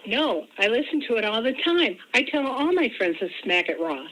No, I listen to it all the time. I tell all my friends to smack it raw.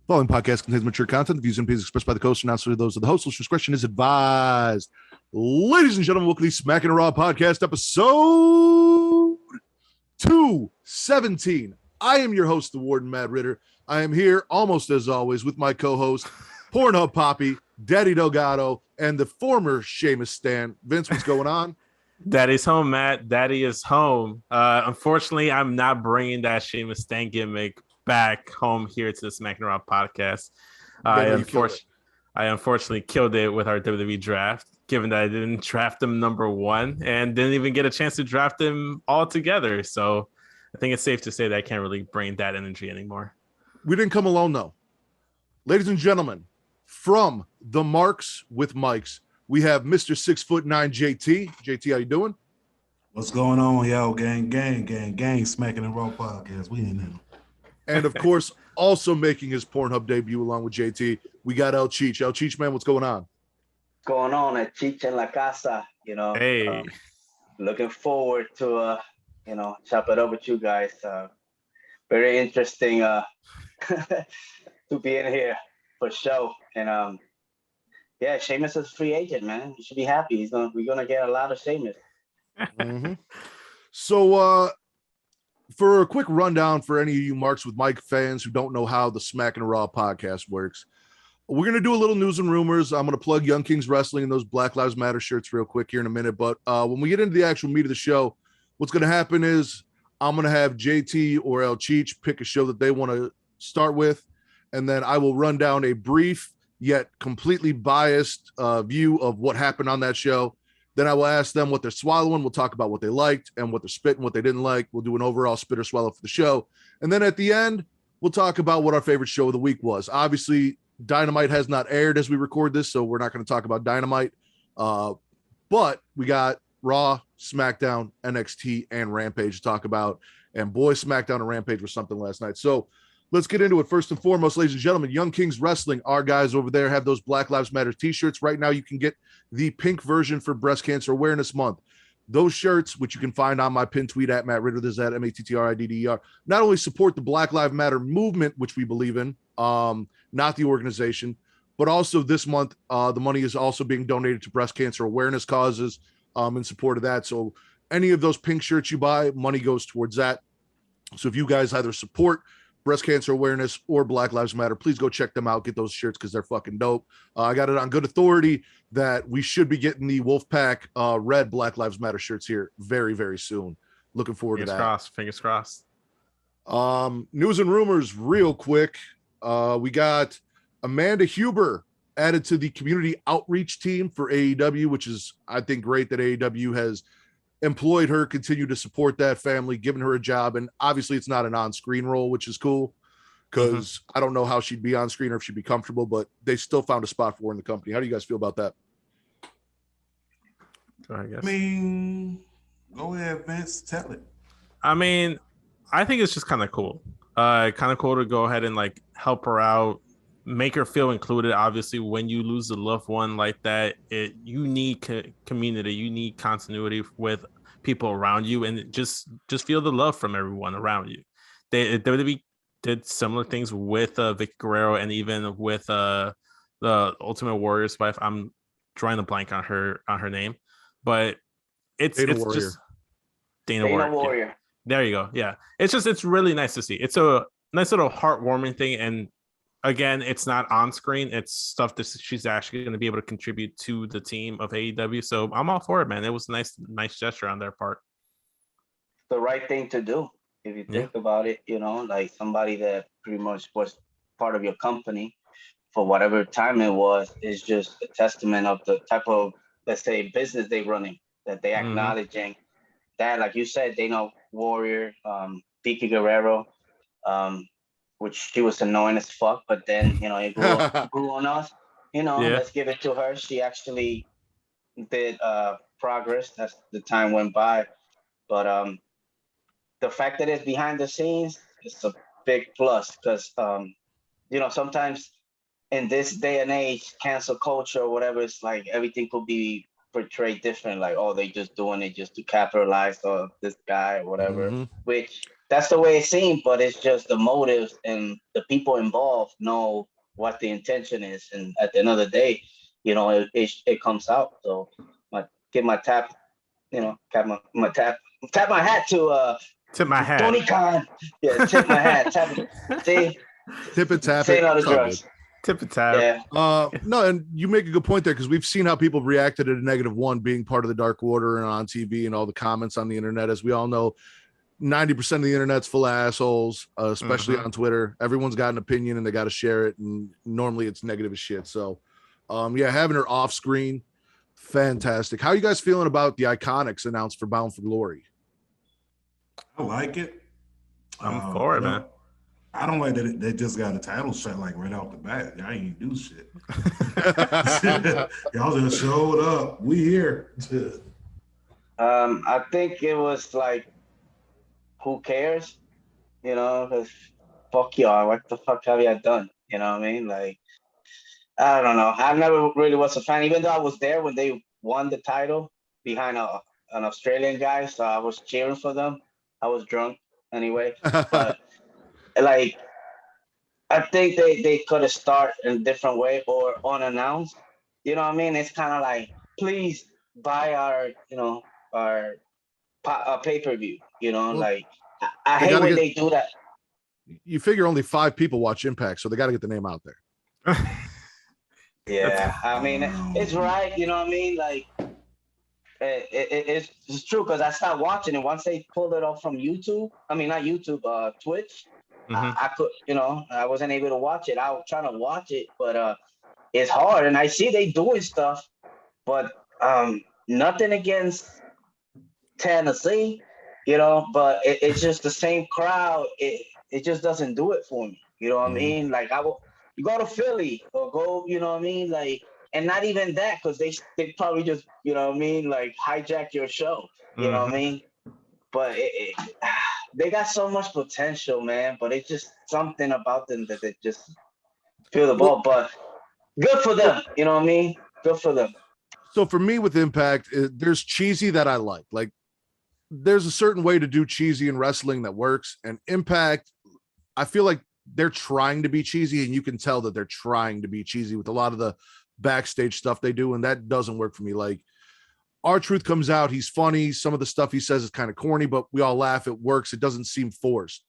The following podcast contains mature content. The views and opinions expressed by the host are not solely those of the host. Listener discretion is advised. Ladies and gentlemen, welcome to the Smackin' Raw podcast, episode 217. I am your host, the Warden, Matt Ritter. I am here, almost as always, with my co-host, Pornhub Poppy, Daddy Delgado, and the former Seamus Stan. Vince, what's going on? Daddy's home, Matt. Daddy is home. Unfortunately, I'm not bringing that Seamus Stan gimmick back home here to the Smackin' Raw podcast. I unfortunately killed it with our WWE draft, given that I didn't draft him number one and didn't even get a chance to draft him all together. So I think it's safe to say that I can't really bring that energy anymore. We didn't come alone, though. Ladies and gentlemen, from the Marks with Mikes, we have Mr. 6'9" JT. JT, how you doing? What's going on, yo? Gang, Smackin' and Raw podcast. We in there. And of course, also making his Pornhub debut along with JT, we got El Cheech. El Cheech, man, what's going on? Going on at Cheech en la Casa, you know. Hey. Looking forward to, chop it up with you guys. Very interesting to be in here for show. And Seamus is a free agent, man. You should be happy. We're gonna get a lot of Seamus. Mm-hmm. So, for a quick rundown for any of you Marks with Mike fans who don't know how the Smackin' Raw podcast works, we're going to do a little news and rumors. I'm going to plug Young Kings Wrestling and those Black Lives Matter shirts real quick here in a minute. But when we get into the actual meat of the show, what's going to happen is I'm going to have JT or El Cheech pick a show that they want to start with. And then I will run down a brief yet completely biased view of what happened on that show. Then I will ask them what they're swallowing. We'll talk about what they liked and what they're spitting, what they didn't like. We'll do an overall spit or swallow for the show. And then at the end, we'll talk about what our favorite show of the week was. Obviously, Dynamite has not aired as we record this, so we're not going to talk about Dynamite. But we got Raw, SmackDown, NXT, and Rampage to talk about. And boy, SmackDown and Rampage were something last night. So let's get into it. First and foremost, ladies and gentlemen, Young Kings Wrestling, our guys over there have those Black Lives Matter t-shirts. Right now, you can get the pink version for Breast Cancer Awareness Month. Those shirts, which you can find on my pinned tweet at Matt Ritter, there's at MATTRIDDER, not only support the Black Lives Matter movement, which we believe in, not the organization, but also this month, the money is also being donated to breast cancer awareness causes in support of that. So any of those pink shirts you buy, money goes towards that. So if you guys either support breast cancer awareness or Black Lives Matter, please go check them out. Get those shirts because they're fucking dope. I got it on good authority that we should be getting the Wolfpack red Black Lives Matter shirts here very, very soon. Looking forward to that. Fingers crossed. News and rumors real quick. We got Amanda Huber added to the community outreach team for AEW, which is, I think, great that AEW has employed her, continue to support that family, giving her a job. And obviously it's not an on-screen role, which is cool because I don't know how she'd be on screen or if she'd be comfortable, but they still found a spot for her in the company. How do you guys feel about that? I mean, go ahead, Vince, tell it. I mean, I think it's just kind of cool. Kind of cool to go ahead and like help her out, make her feel included. Obviously, when you lose a loved one like that, you need community, you need continuity with people around you, and just feel the love from everyone around you. WWE did similar things with Vicky Guerrero and even with the Ultimate Warrior's wife. I'm drawing a blank on her name, but it's just Dana Warrior. Yeah. There you go. Yeah, it's really nice to see. It's a nice little heartwarming thing, and again, it's not on screen. It's stuff that she's actually going to be able to contribute to the team of AEW. So I'm all for it, man. It was a nice gesture on their part. the right thing to do. If you think about it, like somebody that pretty much was part of your company for whatever time it was is just a testament of the type of, let's say, business they running, that they acknowledging that, like you said, they know Warrior, Vicky Guerrero, which she was annoying as fuck, but then, it grew on us. Let's give it to her. She actually did progress as the time went by. But the fact that it's behind the scenes is a big plus because, sometimes in this day and age, cancel culture or whatever, it's like everything could be portrayed different. Like, oh, they just doing it just to capitalize on this guy or whatever, which that's the way it seems, but it's just the motives and the people involved know what the intention is. And at the end of the day, it comes out. So give my tap, tap my hat to Tip my hat. Tony Khan. Yeah, tip my hat. See? Tip it, tap Saying it. all the drugs. Tip it, tap. Yeah. No, and you make a good point there because we've seen how people reacted to -1 being part of the Dark Order and on TV and all the comments on the internet. As we all know, 90% of the internet's full of assholes, especially on Twitter. Everyone's got an opinion and they got to share it, and normally it's negative as shit. So, having her off screen, fantastic. How are you guys feeling about the Iconics announced for Bound for Glory? I like it. I'm for it, man. I don't like that they just got a title shot like right off the bat. Y'all ain't do shit. Y'all just showed up. We here. I think it was like, who cares? Because fuck y'all. What the fuck have y'all done? You know what I mean? Like, I don't know. I never really was a fan, even though I was there when they won the title behind an Australian guy. So I was cheering for them. I was drunk anyway. But like, I think they could have started in a different way or unannounced. You know what I mean? It's kind of like, please buy our pay-per-view. Like, I hate when they do that. You figure only 5 people watch Impact, so they got to get the name out there. Yeah, I mean, it's right. You know what I mean? Like, it's true because I stopped watching it once they pulled it off from YouTube. I mean, not YouTube, Twitch. I could, I wasn't able to watch it. I was trying to watch it, but it's hard. And I see they doing stuff, but nothing against Tennessee, but it's just the same crowd. It just doesn't do it for me. You know what I mean? Like, you go to Philly or go, you know what I mean? Like, and not even that, because they probably just, you know what I mean, like hijack your show. You know what I mean? But they got so much potential, man. But it's just something about them that they just feel the ball. But good for them. You know what I mean? Good for them. So for me with Impact, there's cheesy that I like. Like, there's a certain way to do cheesy in wrestling that works. And Impact, I feel like they're trying to be cheesy, and you can tell that they're trying to be cheesy with a lot of the backstage stuff they do, and that doesn't work for me. Like, R-Truth comes out, he's funny, some of the stuff he says is kind of corny, but we all laugh, it works, it doesn't seem forced.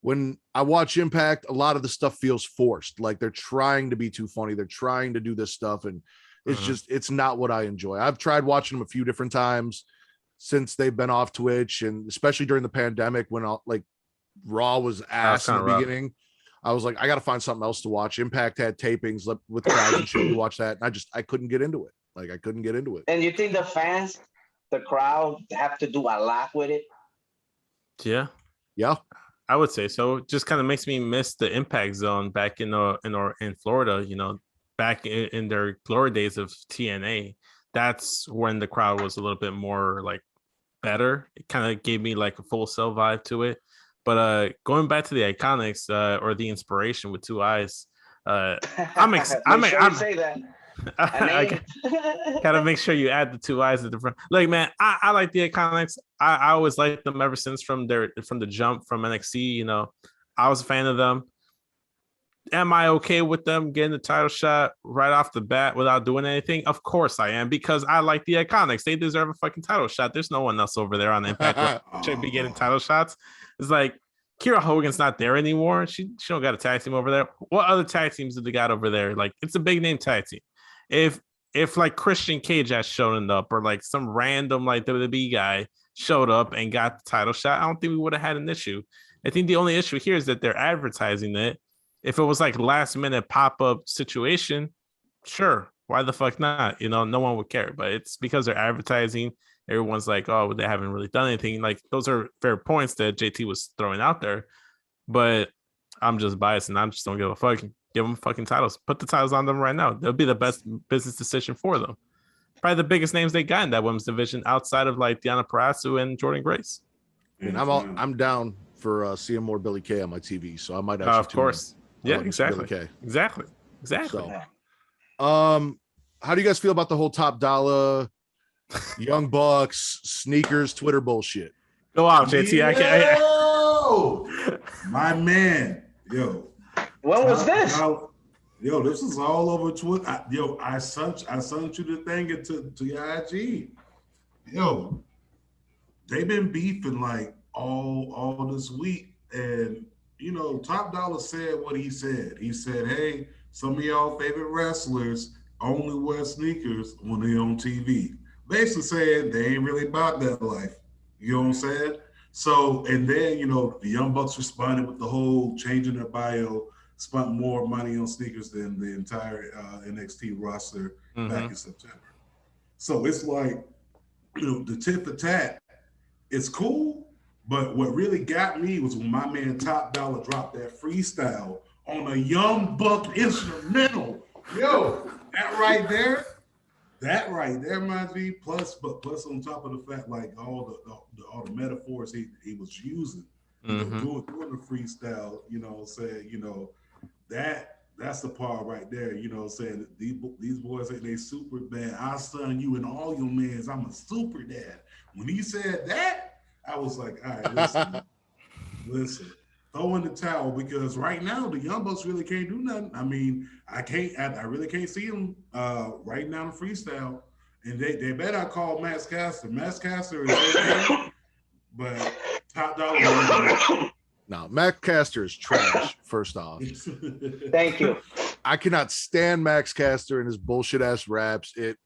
When I watch Impact, a lot of the stuff feels forced, like they're trying to be too funny, they're trying to do this stuff, and it's just, it's not what I enjoy. I've tried watching them a few different times since they've been off Twitch, and especially during the pandemic when Raw was ass in the beginning. I was like, I got to find something else to watch. Impact had tapings with crowds and shit. We watched that, and I couldn't get into it. Like, I couldn't get into it. And you think the fans, the crowd, have to do a lot with it? Yeah, I would say so. It just kind of makes me miss the Impact Zone back in Florida. Back in their glory days of TNA. That's when the crowd was a little bit more like better. It kind of gave me like a Full Sail vibe to it. But going back to the Iconics or the inspiration with 2 eyes, I gotta make sure you add the 2 eyes at the front. Like, man, I like the Iconics. I always liked them ever since from the jump from NXT. I was a fan of them. Am I okay with them getting the title shot right off the bat without doing anything? Of course I am, because I like the Iconics. They deserve a fucking title shot. There's no one else over there on Impact should be getting title shots. It's like Kira Hogan's not there anymore. She don't got a tag team over there. What other tag teams do they got over there? Like, it's a big name tag team. If like Christian Cage has shown up, or like some random like WWE guy showed up and got the title shot, I don't think we would have had an issue. I think the only issue here is that they're advertising it. If it was like last minute pop up situation, sure, why the fuck not? You know, no one would care. But it's because they're advertising. Everyone's like, oh, they haven't really done anything. Like those are fair points that JT was throwing out there. But I'm just biased and I just don't give a fuck. Give them fucking titles. Put the titles on them right now. They'll be the best business decision for them. Probably the biggest names they got in that women's division outside of like Deonna Purrazzo and Jordan Grace. I mean, I'm down for seeing more Billy Kay on my TV, so I might actually. Of course, yeah, exactly, exactly. So, how do you guys feel about the whole Top Dollar, Young Bucks, sneakers, Twitter bullshit? Go out, JT. Yo, my man, yo. When was this? Yo, this is all over Twitter. I sent you the thing to your IG. Yo, they've been beefing like all this week, and you know, Top Dollar said what he said. He said, "Hey, some of y'all favorite wrestlers only wear sneakers when they're on TV." Basically saying they ain't really about that life. You know what I'm saying? So, and then you know, the Young Bucks responded with the whole changing their bio. Spent more money on sneakers than the entire NXT roster back in September. So it's like, you know, the tit for tat, it's cool, but what really got me was when my man Top Dollar dropped that freestyle on a Young Buck instrumental. Yo, that right there, reminds me. Plus on top of the fact, like all the metaphors he was using, you know, doing the freestyle, you know, saying, you know, that's the part right there, you know, saying these boys say they super bad. I son you and all your mans, I'm a super dad. When he said that, I was like, all right, listen, throw in the towel, because right now the Young Bucks really can't do nothing. I mean, I really can't see them right now in freestyle. And they better not call Max Caster. Max Caster is okay, but Top Dollar. No, Max Caster is trash, first off. Thank you. I cannot stand Max Caster and his bullshit ass raps. It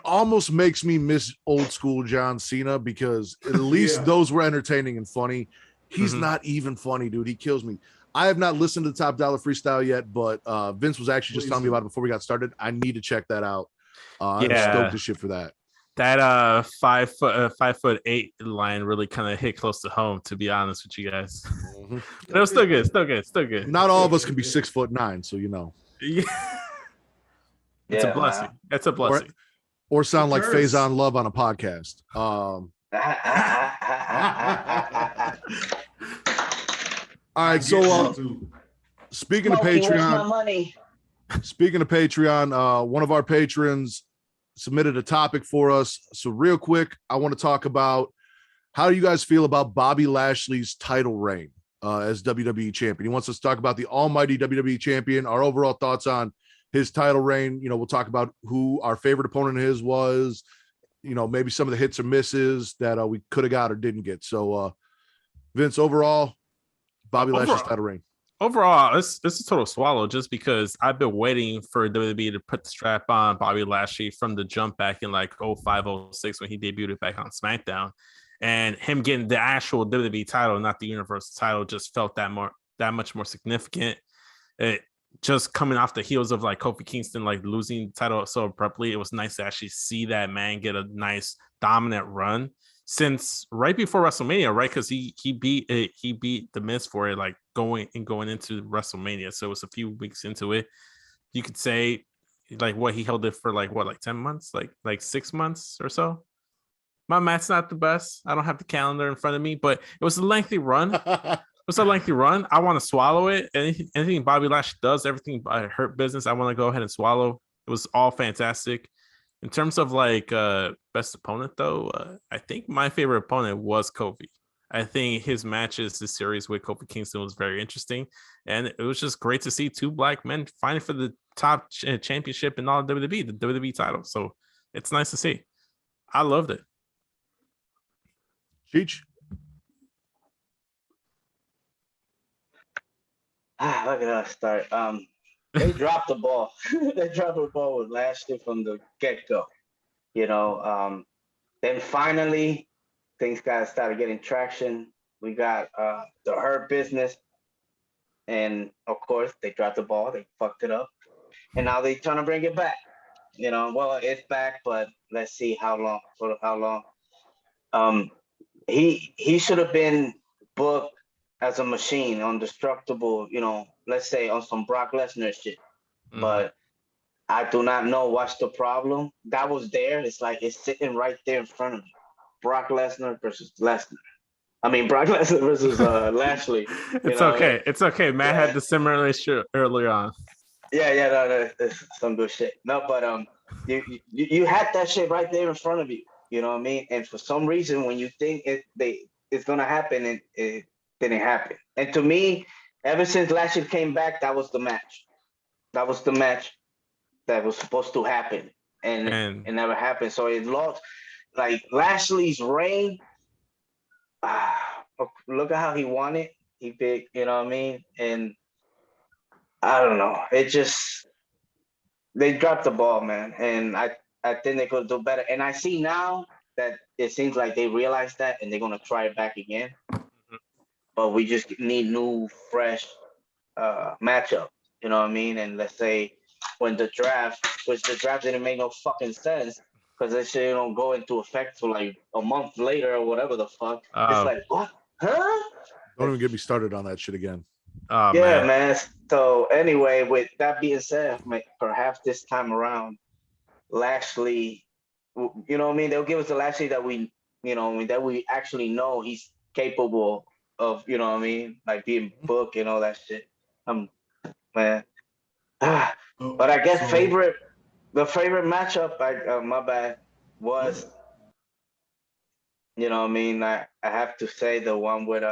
almost makes me miss old school John Cena, because at least those were entertaining and funny. He's not even funny, dude. He kills me. I have not listened to the Top Dollar freestyle yet, but Vince was actually just telling me about it before we got started. I need to check that out. I'm stoked as shit for that. That 5'8" line really kind of hit close to home, to be honest with you guys. But it was still good. Not all of us can be 6'9", so you know. Yeah. It's a blessing. It's a blessing. Or sound like Faison Love on a podcast. All right, so speaking of Patreon, one of our patrons submitted a topic for us. So real quick, I want to talk about, how do you guys feel about Bobby Lashley's title reign as WWE champion? He wants us to talk about the almighty WWE champion, our overall thoughts on his title reign. You know, we'll talk about who our favorite opponent of his was, you know, maybe some of the hits or misses that we could have got or didn't get. So Vince, overall, Bobby Lashley's title reign. Overall, this is a total swallow, just because I've been waiting for WWE to put the strap on Bobby Lashley from the jump back in like 05, 06 when he debuted back on SmackDown, and him getting the actual WWE title, not the Universal title, just felt that much more significant. It just coming off the heels of like Kofi Kingston like losing the title so abruptly, it was nice to actually see that man get a nice dominant run since right before WrestleMania, right? Because he beat the Miz for it, like going into WrestleMania. So it was a few weeks into it. You could say like what he held it for like 10 months, like 6 months or so. My math's not the best. I don't have the calendar in front of me, but it was a lengthy run. I want to swallow it. Anything Bobby Lashley does, everything by Hurt Business, I want to go ahead and swallow. It was all fantastic. In terms of like best opponent, though, I think my favorite opponent was Kofi. I think his matches, this series with Kofi Kingston, was very interesting, and it was just great to see two black men fighting for the top championship in all WWE, the WWE title. So it's nice to see. I loved it. Cheech. Where did I start? They dropped the ball. They dropped the ball with Lashley from the get-go. You know, then finally things started getting traction. We got the Hurt Business, and of course they dropped the ball. They fucked it up, and now they're trying to bring it back. Well, it's back, but let's see how long. For how long? He should have been booked as a machine, undestructible. Let's say on some Brock Lesnar shit. Mm. But I do not know what's the problem. That was there. It's like it's sitting right there in front of me. Brock Lesnar versus Lesnar. I mean, Brock Lesnar versus Lashley. It's okay. It's okay. Matt had the similar issue earlier on. Yeah, no, it's some good shit. No, but you had that shit right there in front of you. You know what I mean? And for some reason, when you think it's gonna happen, it didn't happen. And to me, ever since Lashley came back, that was the match. That was the match that was supposed to happen, and it never happened. So it lost. Like Lashley's reign. Look at how he won it. He picked, you know what I mean? And I don't know. They dropped the ball, man. And I think they could do better. And I see now that it seems like they realize that and they're gonna try it back again. Mm-hmm. But we just need new, fresh matchup. You know what I mean? And let's say when the draft didn't make no fucking sense because that shit don't go into effect for like a month later or whatever the fuck. It's like, what? Huh? Don't even get me started on that shit again. Oh, yeah, man. So anyway, with that being said, perhaps this time around, Lashley, you know what I mean? They'll give us the Lashley that we actually know he's capable of, you know what I mean? Like being booked and all that shit. Man. But I guess the favorite matchup, my bad, was, you know what I mean? I have to say the one with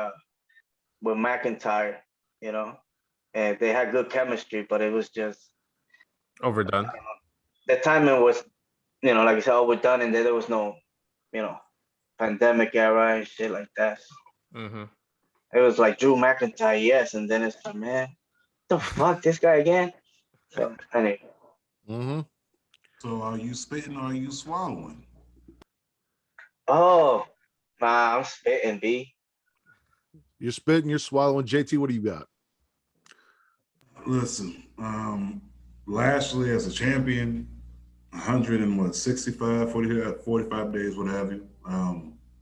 McIntyre, and they had good chemistry, but it was just overdone. The timing was, like you said, overdone, and then there was no, pandemic era and shit like that. Mm-hmm. It was like Drew McIntyre, yes, and then it's like, man, the fuck, this guy again? So anyway. Mm-hmm. So are you spitting or are you swallowing? Oh, nah, I'm spitting, B. You're spitting, you're swallowing. JT, what do you got? Listen, Lashley as a champion, 65, 45 days, what have you.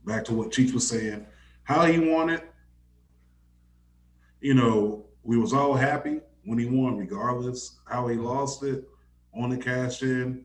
Back to what Cheech was saying, how he won it. We was all happy when he won, regardless how he lost it on the cash in.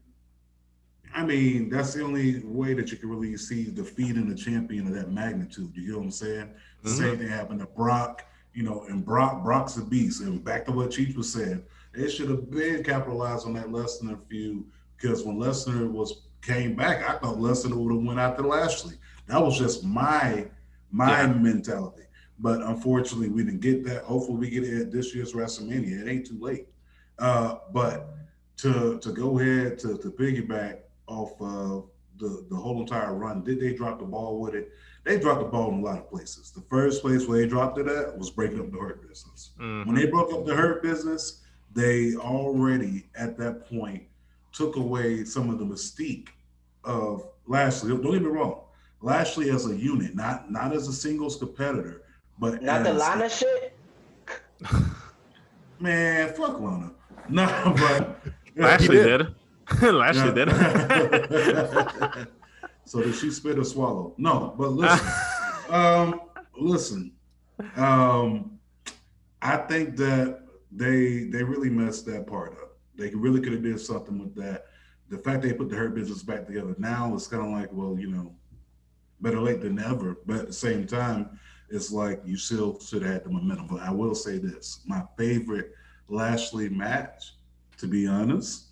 I mean, that's the only way that you can really see defeating a champion of that magnitude. You get what I'm saying? Mm-hmm. Same thing happened to Brock, and Brock's a beast. And back to what Cheech was saying, they should have been capitalized on that Lesnar feud, because when Lesnar came back, I thought Lesnar would have went after Lashley. That was just my mentality. But unfortunately, we didn't get that. Hopefully, we get it at this year's WrestleMania. It ain't too late. But to go ahead to piggyback off of the whole entire run, did they drop the ball with it? They dropped the ball in a lot of places. The first place where they dropped it at was breaking up the Hurt Business. Mm-hmm. When they broke up the Hurt Business, they already at that point took away some of the mystique of Lashley. Don't get me wrong, Lashley as a unit, not as a singles competitor, but not the Lana shit. Man, fuck Lana. No, but Lashley did. Lashley did. So did she spit or swallow? No, but listen. I think that they really messed that part up. They really could have did something with that. The fact they put the Hurt Business back together now, it's kind of like, well, better late than never. But at the same time, it's like you still should have had the momentum. But I will say this: my favorite Lashley match, to be honest,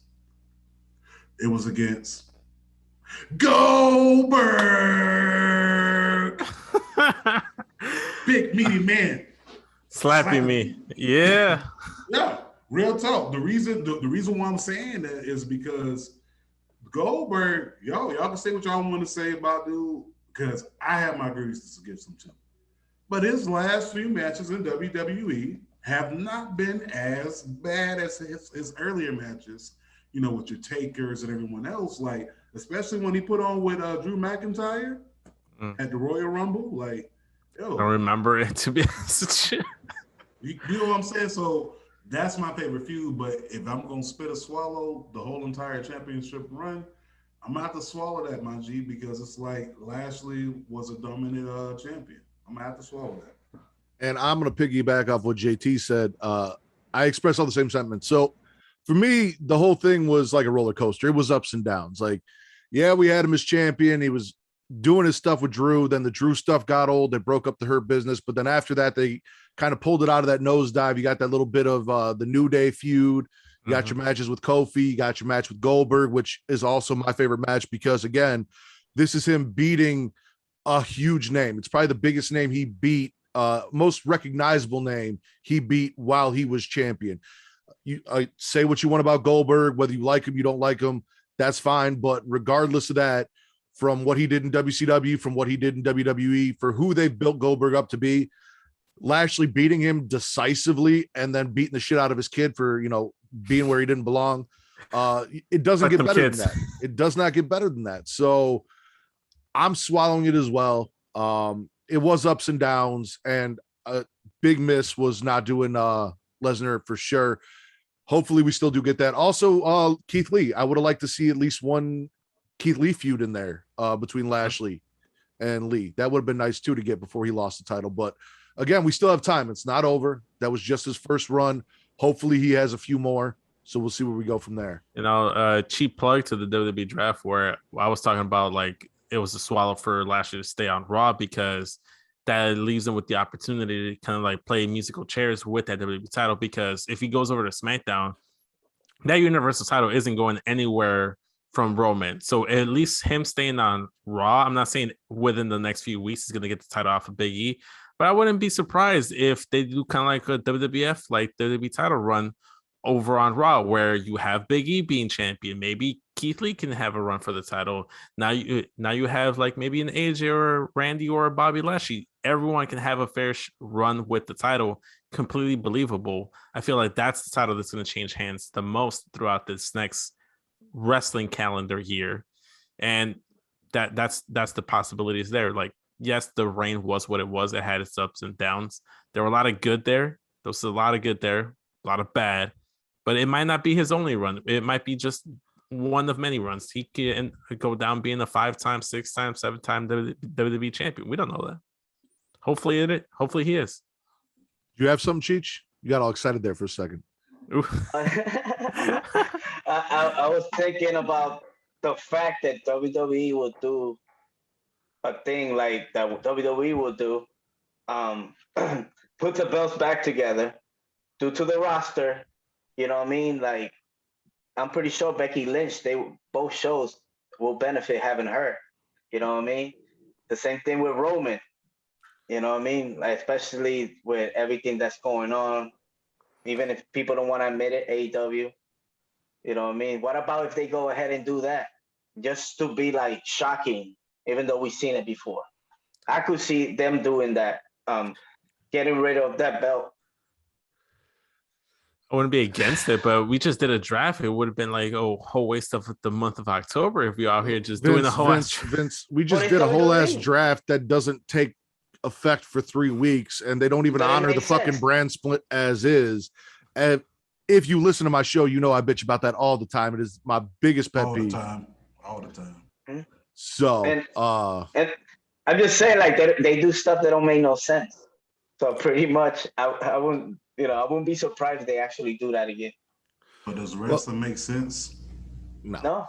it was against Goldberg. Big meaty man. Slapping me. Yeah. Yeah. Real talk. The reason why I'm saying that is because Goldberg, y'all can say what y'all want to say about dude, because I have my grievances against him too. But his last few matches in WWE have not been as bad as his earlier matches, with your Takers and everyone else. Like, especially when he put on with Drew McIntyre. at the Royal Rumble. Like, I don't remember it, to be honest with you. You know what I'm saying? So that's my favorite feud. But if I'm gonna spit or swallow the whole entire championship run, I'm gonna have to swallow that, my G, because it's like Lashley was a dominant champion. I'm gonna have to swallow that. And I'm gonna piggyback off what JT said. I express all the same sentiments. So for me, the whole thing was like a roller coaster. It was ups and downs. Like, yeah, we had him as champion. He was doing his stuff with Drew. Then the Drew stuff got old. They broke up the Hurt Business. But then after that, they kind of pulled it out of that nosedive. You got that little bit of the New Day feud. You got your matches with Kofi. You got your match with Goldberg, which is also my favorite match because, again, this is him beating a huge name. It's probably the biggest name he beat, most recognizable name he beat while he was champion. You say what you want about Goldberg, whether you like him, you don't like him, that's fine. But regardless of that, from what he did in WCW, from what he did in WWE, for who they built Goldberg up to be, Lashley beating him decisively and then beating the shit out of his kid for, being where he didn't belong. It doesn't get better than that. It does not get better than that. So I'm swallowing it as well. It was ups and downs, and a big miss was not doing Lesnar for sure. Hopefully we still do get that. Also, Keith Lee. I would have liked to see at least one Keith Lee feud in there between Lashley and Lee. That would have been nice too to get before he lost the title. But again, we still have time. It's not over. That was just his first run. Hopefully he has a few more. So we'll see where we go from there. Cheap plug to the WWE draft where I was talking about like it was a swallow for Lashley to stay on Raw because that leaves him with the opportunity to kind of like play musical chairs with that WWE title. Because if he goes over to SmackDown, that Universal title isn't going anywhere from Roman. So at least him staying on Raw, I'm not saying within the next few weeks he's going to get the title off of Big E, but I wouldn't be surprised if they do kind of like a WWF, like WWE title run over on Raw, where you have Big E being champion. Maybe Keith Lee can have a run for the title. Now you have like maybe an AJ or Randy or Bobby Lashley. Everyone can have a fair run with the title. Completely believable. I feel like that's the title that's going to change hands the most throughout this next wrestling calendar year, and that's the possibilities there. Like, yes, the reign was what it was. It had its ups and downs. There were a lot of good there. There was a lot of good there, a lot of bad. But it might not be his only run. It might be just one of many runs. He can go down being a 5-time, 6-time, 7-time WWE champion. We don't know that. Hopefully he is. Do you have something, Cheech? You got all excited there for a second. I was thinking about the fact that WWE will do a thing like that WWE will do, put the belts back together, due to the roster. You know what I mean? Like, I'm pretty sure Becky Lynch, both shows will benefit having her. You know what I mean? The same thing with Roman. You know what I mean? Like, especially with everything that's going on, even if people don't want to admit it, AEW. You know what I mean? What about if they go ahead and do that? Just to be like shocking, even though we've seen it before. I could see them doing that, getting rid of that belt. I wouldn't be against it, but we just did a draft. It would have been like a whole waste of the month of October if we out here just doing the whole Vince, we just did a whole ass draft that doesn't take effect for 3 weeks, and they don't even honor the fucking brand split as is. And if you listen to my show, you know I bitch about that all the time. It is my biggest pet peeve. All the time. So, and I'm just saying, like, they do stuff that don't make no sense. So pretty much, I wouldn't be surprised if they actually do that again. But does wrestling make sense? No.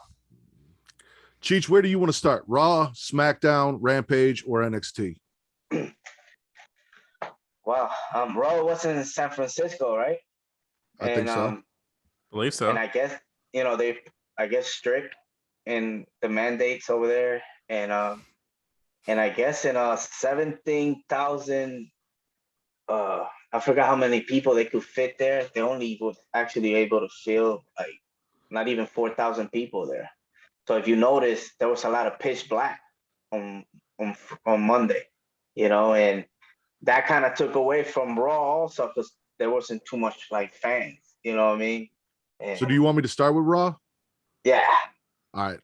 Cheech, where do you want to start? Raw, SmackDown, Rampage, or NXT? Wow. Raw was in San Francisco, right? I think so. I believe so. And I guess, they strict in the mandates over there. And I guess in 17,000, I forgot how many people they could fit there. They only was actually able to fill like not even 4,000 people there. So if you notice, there was a lot of pitch black on Monday, and that kind of took away from Raw also because there wasn't too much like fans, you know what I mean? And, so do you want me to start with Raw? Yeah. All right.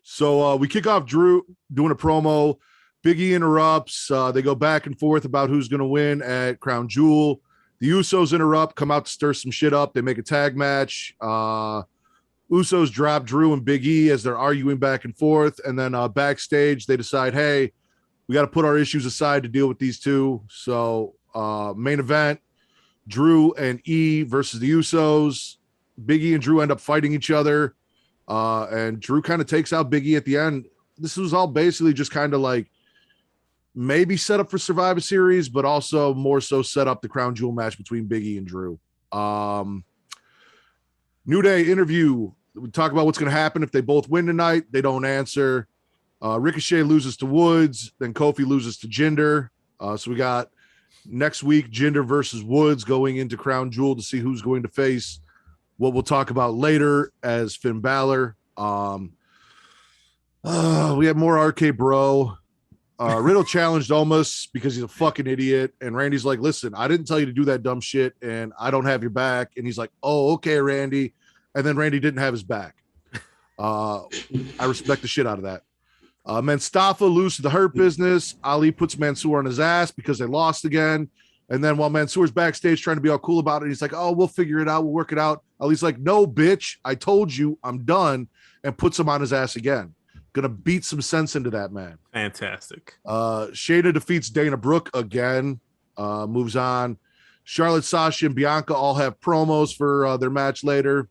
So we kick off Drew doing a promo. Biggie interrupts. They go back and forth about who's going to win at Crown Jewel. The Usos interrupt, come out to stir some shit up. They make a tag match. Usos drop Drew and Big E as they're arguing back and forth. And then backstage, they decide, hey, we got to put our issues aside to deal with these two. So main event, Drew and E versus the Usos. Big E and Drew end up fighting each other. And Drew kind of takes out Big E at the end. This was all basically just kind of like maybe set up for Survivor Series, but also more so set up the Crown Jewel match between Big E and Drew. New Day interview. We talk about what's going to happen if they both win tonight. They don't answer. Ricochet loses to Woods. Then Kofi loses to Jinder. So we got next week Jinder versus Woods going into Crown Jewel to see who's going to face what we'll talk about later as Finn Balor. We have more RK Bro. Riddle challenged Ole Miss because he's a fucking idiot. And Randy's like, listen, I didn't tell you to do that dumb shit and I don't have your back. And he's like, oh, okay, Randy. And then Randy didn't have his back. I respect the shit out of that. Mustafa loses the Hurt Business. Ali puts Mansoor on his ass because they lost again. And then while Mansoor's backstage trying to be all cool about it, he's like, oh, we'll figure it out. We'll work it out. Ali's like, no, bitch, I told you I'm done, and puts him on his ass again. Gonna beat some sense into that man. Fantastic. Shayna defeats Dana Brooke again. Moves on. Charlotte, Sasha, and Bianca all have promos for their match later.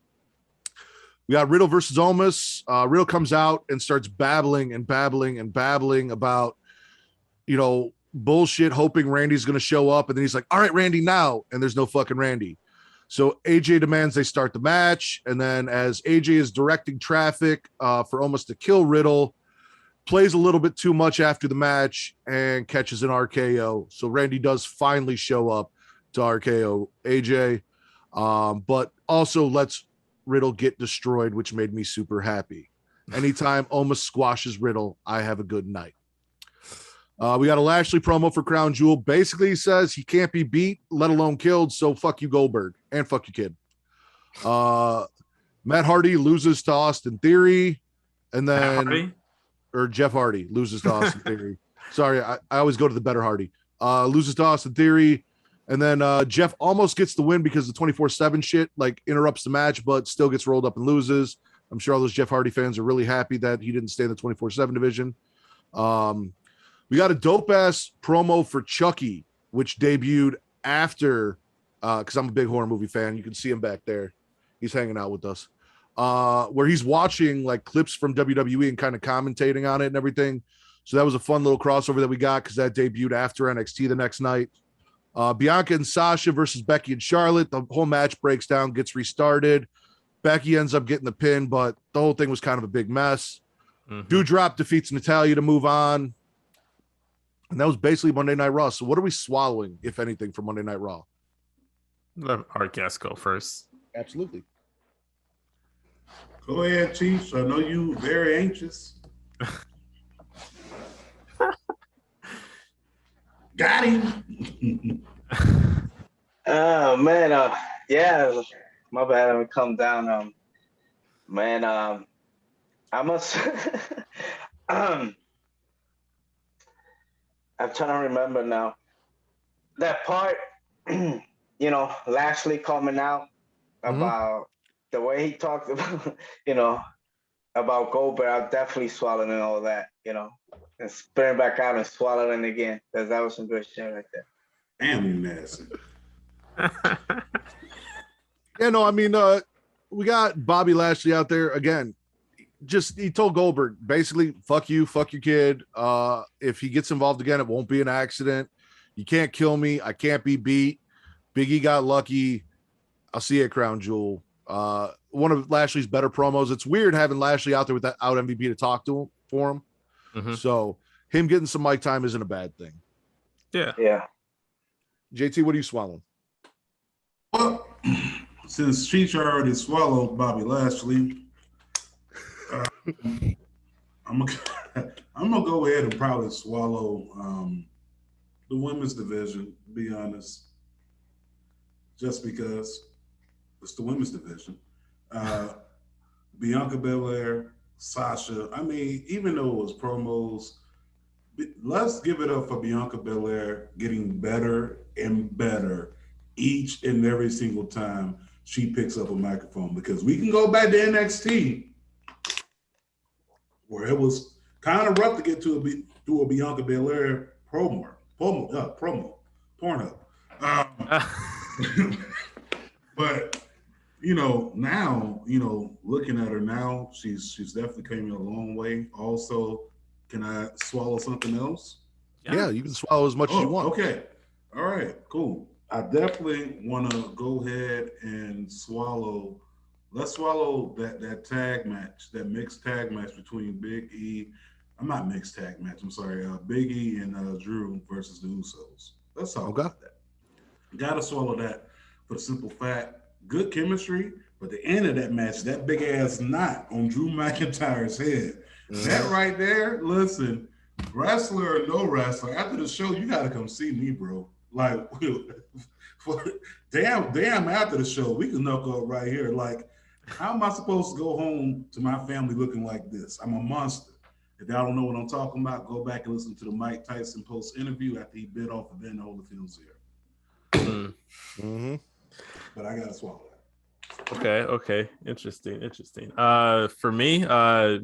We got Riddle versus Ole Miss. Riddle comes out and starts babbling about, bullshit, hoping Randy's going to show up. And then he's like, all right, Randy, now. And there's no fucking Randy. So AJ demands they start the match. And then as AJ is directing traffic for Ole Miss to kill Riddle, plays a little bit too much after the match and catches an RKO. So Randy does finally show up to RKO AJ, but also lets Riddle get destroyed, which made me super happy. Anytime Ole Miss squashes Riddle, I have a good night. We got a Lashley promo for Crown Jewel. Basically, he says he can't be beat, let alone killed. So fuck you, Goldberg, and fuck you, kid. Matt Hardy loses to Austin Theory, and then Jeff Hardy loses to Austin Theory. Sorry, I always go to the better Hardy. Loses to Austin Theory, and then Jeff almost gets the win because the 24/7 shit interrupts the match, but still gets rolled up and loses. I'm sure all those Jeff Hardy fans are really happy that he didn't stay in the 24/7 division. We got a dope-ass promo for Chucky, which debuted after, because I'm a big horror movie fan. You can see him back there. He's hanging out with us. Where he's watching clips from WWE and kind of commentating on it and everything. So that was a fun little crossover that we got because that debuted after NXT the next night. Bianca and Sasha versus Becky and Charlotte. The whole match breaks down, gets restarted. Becky ends up getting the pin, but the whole thing was kind of a big mess. Mm-hmm. Doudrop defeats Natalya to move on. And that was basically Monday Night Raw. So what are we swallowing, if anything, for Monday Night Raw? Let our guest go first. Absolutely. Go ahead, Chiefs. I know you very anxious. Got him. Oh man, yeah, my bad. Let me calm down. Man, I must. I'm trying to remember now. That part, Lashley coming out about the way he talked about, about Goldberg. I'm definitely swallowing and all that, and spitting back out and swallowing again, because that was some good shit right there. Damn, nasty. Yeah, no, I mean, we got Bobby Lashley out there again. He told Goldberg basically, fuck you, fuck your kid. If he gets involved again, it won't be an accident. You can't kill me. I can't be beat. Big E got lucky. I'll see you at Crown Jewel. One of Lashley's better promos. It's weird having Lashley out there with that out MVP to talk to him for him. Mm-hmm. So him getting some mic time isn't a bad thing. Yeah. JT, what are you swallowing? Well, since Cheech already swallowed Bobby Lashley, I'm gonna go ahead and probably swallow the women's division, to be honest, just because it's the women's division. Bianca Belair, Sasha. I mean, even though it was promos, let's give it up for Bianca Belair getting better and better each and every single time she picks up a microphone, because we can go back to NXT where it was kind of rough to get to a Bianca Belair promo. Pornhub. But now, looking at her now, she's definitely came a long way. Also, can I swallow something else? Yeah, you can swallow as much as you want. Okay. All right, cool. I definitely want to go ahead and swallow. Let's swallow that tag match, that mixed tag match between Big E. I'm not mixed tag match. I'm sorry. Big E and Drew versus the Usos. Let's talk about that. Gotta swallow that for the simple fact, good chemistry, but the end of that match, that big ass knot on Drew McIntyre's head. That right there, listen, wrestler or no wrestler, after the show, you gotta come see me, bro. Like, damn, after the show, we can knuckle up right here. Like, how am I supposed to go home to my family looking like this? I'm a monster. If y'all don't know what I'm talking about, go back and listen to the Mike Tyson post interview after he bit off of Evander Holyfield's ear. Mm-hmm. But I gotta swallow that. Okay. Interesting. For me, I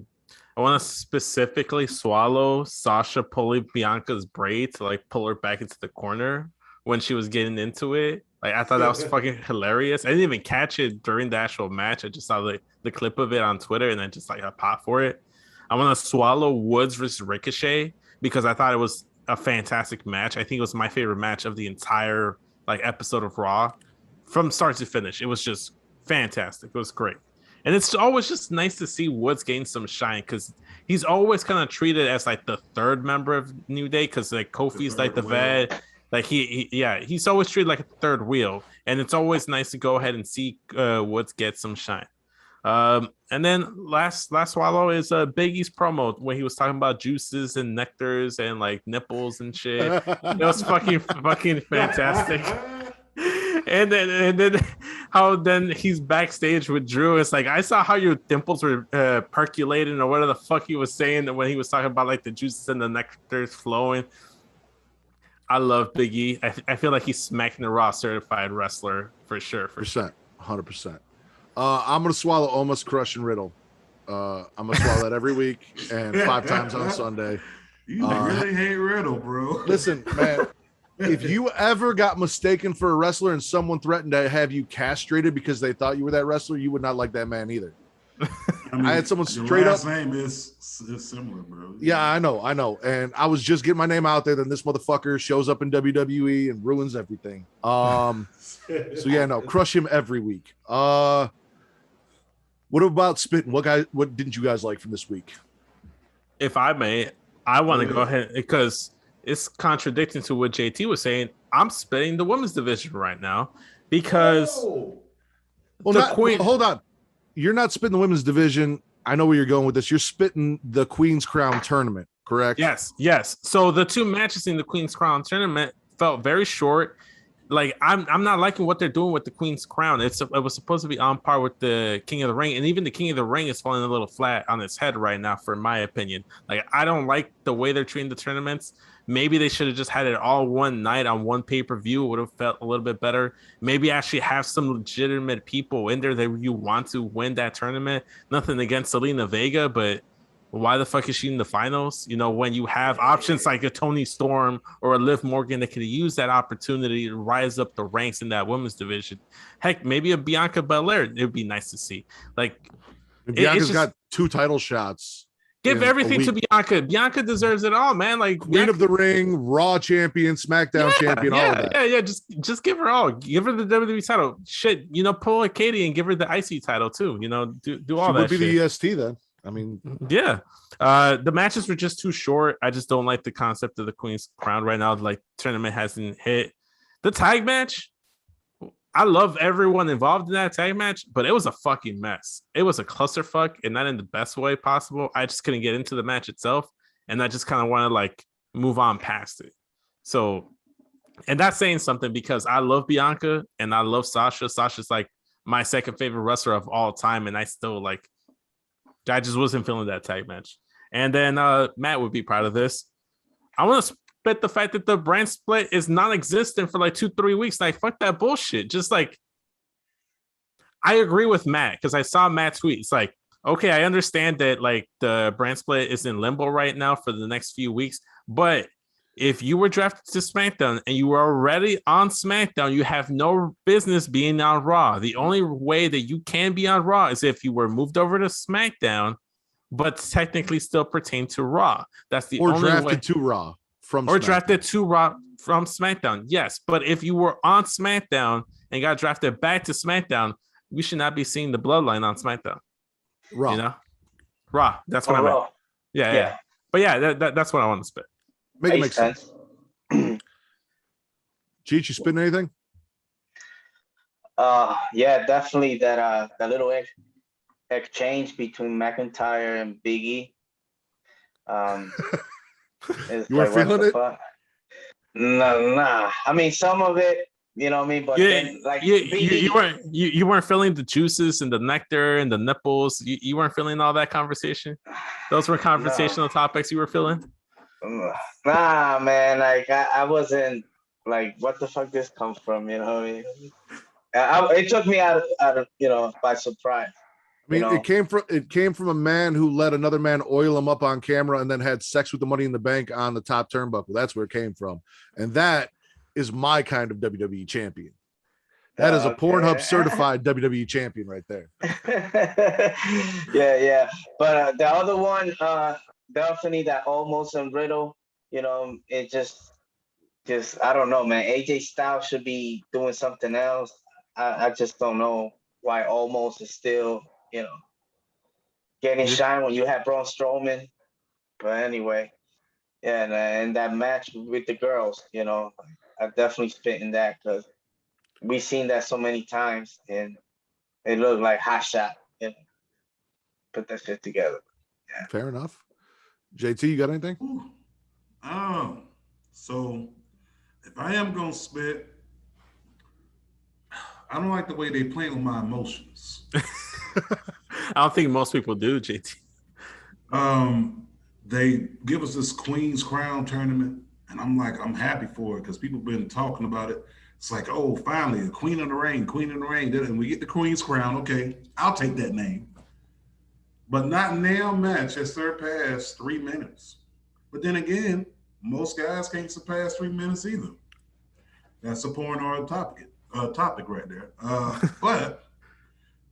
want to specifically swallow Sasha pulling Bianca's braid to like pull her back into the corner when she was getting into it. Like, I thought that was fucking hilarious. I didn't even catch it during the actual match. I just saw the clip of it on Twitter and I just like I popped for it. I want to swallow Woods versus Ricochet because I thought it was a fantastic match. I think it was my favorite match of the entire episode of Raw from start to finish. It was just fantastic. It was great. And it's always just nice to see Woods gain some shine because he's always kind of treated as like the third member of New Day because like Kofi's like the vet. Like he's always treated like a third wheel. And it's always nice to go ahead and see Woods get some shine. And then last swallow is Big E's promo when he was talking about juices and nectars and like nipples and shit. It was fucking fantastic. And then how then he's backstage with Drew. It's like I saw how your dimples were percolating or whatever the fuck he was saying when he was talking about like the juices and the nectars flowing. I love Big E. I feel like he's smacking the Raw certified wrestler for sure. 100%. I'm gonna swallow almost crushing Riddle. I'm gonna swallow that every week and 5 times on Sunday. You really hate Riddle, bro. Listen, man. If you ever got mistaken for a wrestler and someone threatened to have you castrated because they thought you were that wrestler, you would not like that man either. I had someone straight up. Name is similar, bro. Yeah, I know. And I was just getting my name out there. Then this motherfucker shows up in WWE and ruins everything. So yeah, no, crush him every week. What about spitting? What didn't you guys like from this week? If I may, I want to go ahead because it's contradicting to what JT was saying. I'm spitting the women's division right now because Queen. Hold on, you're not spitting the women's division. I know where you're going with this. You're spitting the Queen's Crown tournament, correct? Yes. So the 2 matches in the Queen's Crown tournament felt very short. Like I'm not liking what they're doing with the Queen's Crown. It was supposed to be on par with the King of the Ring, and even the King of the Ring is falling a little flat on its head right now, for my opinion. Like I don't like the way they're treating the tournaments. Maybe they should have just had it all one night on one pay-per-view. It would have felt a little bit better. Maybe actually have some legitimate people in there that you want to win that tournament. Nothing against Selena Vega, but why the fuck is she in the finals? When you have options like a Toni Storm or a Liv Morgan that could use that opportunity to rise up the ranks in that women's division. Heck, maybe a Bianca Belair. It would be nice to see. Like Bianca's got 2 title shots. Give everything to Bianca. Bianca deserves it all, man. Like Queen of the Ring, Raw champion, SmackDown champion, all of that. Yeah. Just give her all. Give her the WWE title. Shit, pull a Katie and give her the IC title too. Do all that. Would be the EST then. I mean, yeah. The matches were just too short. I just don't like the concept of the Queen's Crown right now. Like tournament hasn't hit. The tag match, I love everyone involved in that tag match, but it was a fucking mess. It was a clusterfuck, and not in the best way possible. I just couldn't get into the match itself, and I just kind of want to move on past it. So, and that's saying something because I love Bianca and I love Sasha. Sasha's like my second favorite wrestler of all time, and I still I just wasn't feeling that tag match. And then Matt would be proud of this. I want to split the fact that the brand split is non-existent for like 2-3 weeks. Like, fuck that bullshit. Just like, I agree with Matt because I saw Matt tweet. It's like, okay, I understand that like the brand split is in limbo right now for the next few weeks, but if you were drafted to SmackDown and you were already on SmackDown, you have no business being on Raw. The only way that you can be on Raw is if you were moved over to SmackDown, but technically still pertain to Raw. That's the only drafted way. to Raw from Or SmackDown. drafted to Raw from SmackDown. Yes, but if you were on SmackDown and got drafted back to SmackDown, we should not be seeing the bloodline on SmackDown. Raw. You know, Raw. That's what I meant. Raw. Yeah. But yeah, that's what I want to spit. Makes sense. Cheech, you spitting anything? Yeah, definitely that little exchange between McIntyre and Big E. You were feeling it? Nah. I mean, some of it, you know what I mean? But then, like, you weren't feeling the juices and the nectar and the nipples. You weren't feeling all that conversation. Those were conversational topics you were feeling. Nah, man. Like I wasn't like, what the fuck this come from? You know what I mean? It took me out of by surprise. I mean, it came from a man who let another man oil him up on camera and then had sex with the Money in the Bank on the top turnbuckle. That's where it came from, and that is my kind of WWE champion. That is a Pornhub certified WWE champion right there. Yeah. But the other one, definitely that almost and Riddle. You know, it just I don't know, man. AJ Styles should be doing something else. I just don't know why almost is still, getting shine when you have Braun Strowman. But anyway, yeah, and that match with the girls, I definitely spit in that because we've seen that so many times and it looked like hot shot. Put that shit together. Yeah. Fair enough. JT, you got anything? So if I am gonna spit, I don't like the way they play with my emotions. I don't think most people do, JT. They give us this Queen's Crown tournament, and I'm happy for it because people have been talking about it. It's like, oh, finally, a Queen of the Ring, and we get the Queen's Crown. Okay, I'll take that name. But not nail match has surpassed 3 minutes. But then again, most guys can't surpass 3 minutes either. That's a porn topic right there. But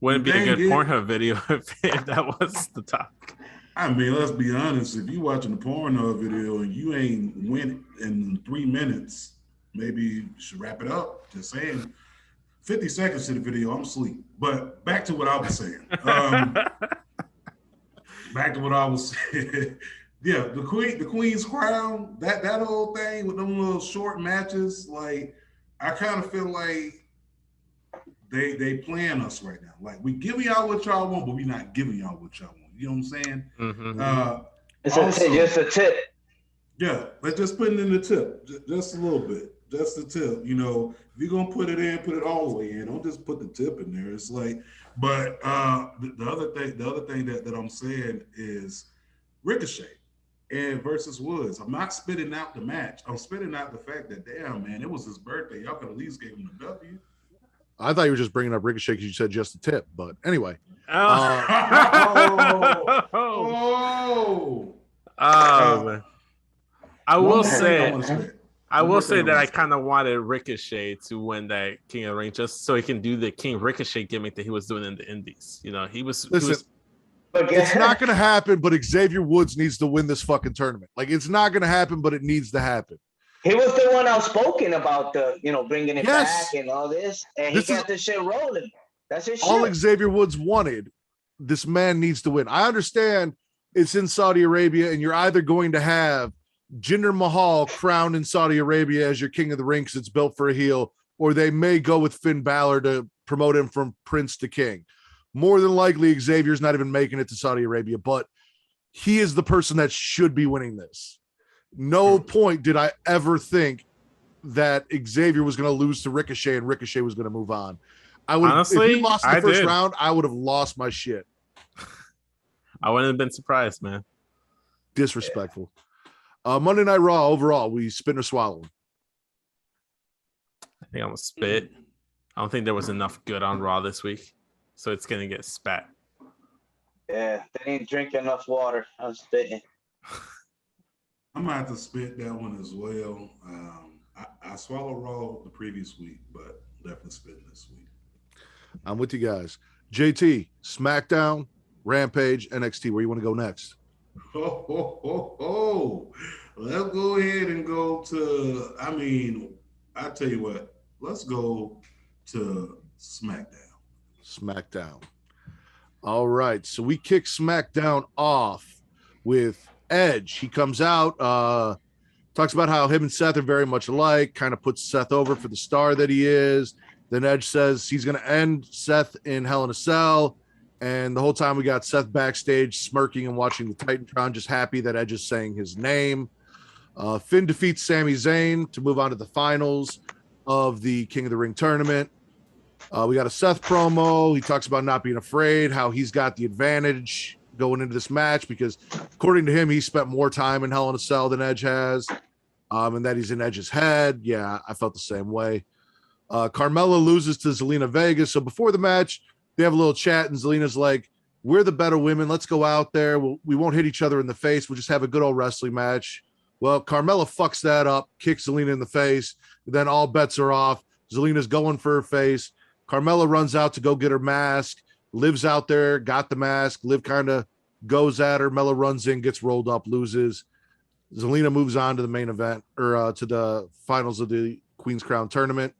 wouldn't be a good Pornhub video if that was the topic. I mean, let's be honest. If you watching the Pornhub video and you ain't win in 3 minutes, maybe you should wrap it up. Just saying. 50 seconds to the video, I'm asleep. But back to what I was saying. Yeah, the Queen's Crown, that whole thing with them little short matches, like I kind of feel like they playing us right now. Like we giving y'all what y'all want, but we not giving y'all what y'all want. You know what I'm saying? Mm-hmm. It's just a tip. Yeah, let's just put it in the tip, just a little bit, just the tip. If you're gonna put it in, put it all the way in. Don't just put the tip in there. It's like, but the other thing that I'm saying is Ricochet and versus Woods. I'm not spitting out the match. I'm spitting out the fact that, damn, man, it was his birthday. Y'all could at least give him a W. I thought you were just bringing up Ricochet because you said just a tip, but anyway. Man. I will say that I kind of wanted Ricochet to win that King of the Ring just so he can do the King Ricochet gimmick that he was doing in the Indies. It's not going to happen, but Xavier Woods needs to win this fucking tournament. Like, it's not going to happen, but it needs to happen. He was the one outspoken about bringing it back and all this, and he got this shit rolling. That's his shit. All Xavier Woods wanted, this man needs to win. I understand it's in Saudi Arabia, and you're either going to have Jinder Mahal crowned in Saudi Arabia as your King of the Ring because it's built for a heel, or they may go with Finn Balor to promote him from Prince to King. More than likely, Xavier's not even making it to Saudi Arabia, but he is the person that should be winning this. No point did I ever think that Xavier was going to lose to Ricochet and Ricochet was going to move on. Honestly, if he lost the first round, I would have lost my shit. I wouldn't have been surprised, man. Disrespectful. Monday Night Raw overall, we spitting or swallowing? I think I'm gonna spit. I don't think there was enough good on Raw this week, so it's gonna get spat. Yeah, they didn't drink enough water. I'm spitting. I'm gonna have to spit that one as well. I swallowed Raw the previous week, but definitely spitting this week. I'm with you guys. JT, SmackDown, Rampage, NXT. Where you want to go next? Let's go ahead and go to, I tell you what, let's go to SmackDown. All right. So we kick SmackDown off with Edge. He comes out, talks about how him and Seth are very much alike, kind of puts Seth over for the star that he is. Then Edge says he's going to end Seth in Hell in a Cell. And the whole time we got Seth backstage smirking and watching the Titantron, just happy that Edge is saying his name. Finn defeats Sami Zayn to move on to the finals of the King of the Ring tournament. We got a Seth promo. He talks about not being afraid, how he's got the advantage going into this match because, according to him, he spent more time in Hell in a Cell than Edge has, and that he's in Edge's head. Yeah, I felt the same way. Carmella loses to Zelina Vega. So before the match, they have a little chat, and Zelina's like, we're the better women. Let's go out there. We won't hit each other in the face. We'll just have a good old wrestling match. Well, Carmella fucks that up, kicks Zelina in the face. Then all bets are off. Zelina's going for her face. Carmella runs out to go get her mask. Liv's out there, got the mask. Liv kind of goes at her. Mella runs in, gets rolled up, loses. Zelina moves on to the main event, or to the finals of the Queen's Crown tournament.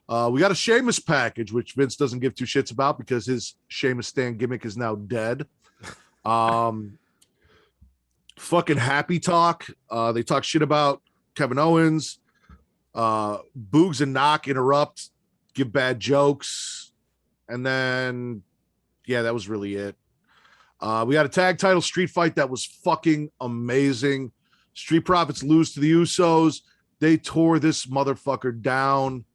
We got a Sheamus package, which Vince doesn't give two shits about because his Sheamus stand gimmick is now dead. Fucking happy talk. They talk shit about Kevin Owens. Boogs and Knock interrupt, give bad jokes. And then, yeah, that was really it. We got a tag title street fight that was fucking amazing. Street Profits lose to the Usos. They tore this motherfucker down.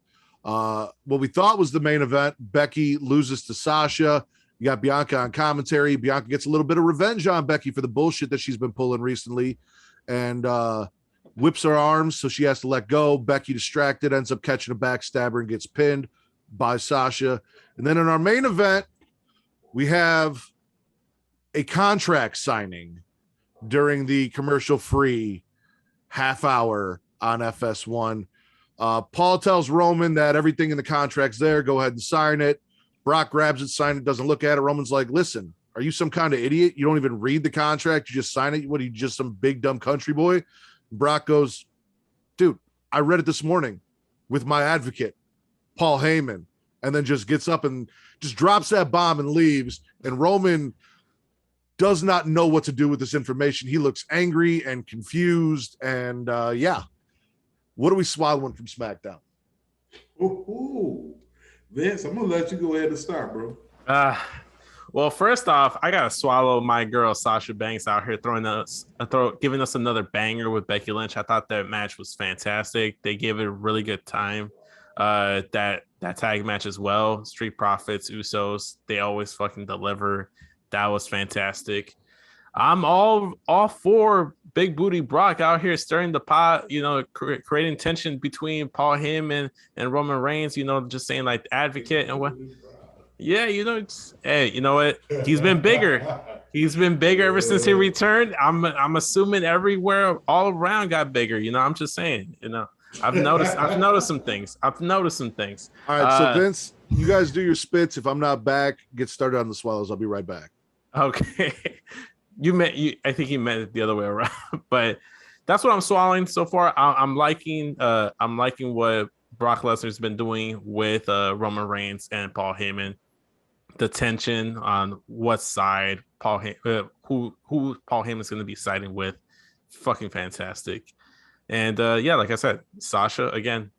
What we thought was the main event, Becky loses to Sasha. You got Bianca on commentary. Bianca gets a little bit of revenge on Becky for the bullshit that she's been pulling recently, and whips her arms, so she has to let go. Becky, distracted, ends up catching a backstabber and gets pinned by Sasha. And then in our main event, we have a contract signing during the commercial-free half hour on FS1. Paul tells Roman that everything in the contract's there. Go ahead and sign it. Brock grabs it, sign it, doesn't look at it. Roman's like, listen, are you some kind of idiot? You don't even read the contract. You just sign it. What are you, just some big dumb country boy? Brock goes, dude, I read it this morning with my advocate, Paul Heyman, and then just gets up and just drops that bomb and leaves. And Roman does not know what to do with this information. He looks angry and confused. And yeah. What are we swallowing from SmackDown? Ooh. Vince, I'm going to let you go ahead and start, bro. Well, first off, I got to swallow my girl Sasha Banks out here giving us another banger with Becky Lynch. I thought that match was fantastic. They gave it a really good time. That tag match as well. Street Profits, Usos, they always fucking deliver. That was fantastic. I'm all for Big Booty Brock out here stirring the pot, creating tension between Paul Heyman and Roman Reigns, just saying like advocate and what. Yeah, hey, you know what? He's been bigger. He's been bigger ever since he returned. I'm assuming everywhere, all around got bigger. I'm just saying, I've noticed some things. All right, so Vince, you guys do your spits. If I'm not back, get started on the swallows. I'll be right back. Okay. I think you meant it the other way around, but that's what I'm swallowing so far. I'm liking what Brock Lesnar's been doing with Roman Reigns and Paul Heyman. The tension on what side who Paul Heyman's going to be siding with, fucking fantastic. And yeah, like I said, Sasha again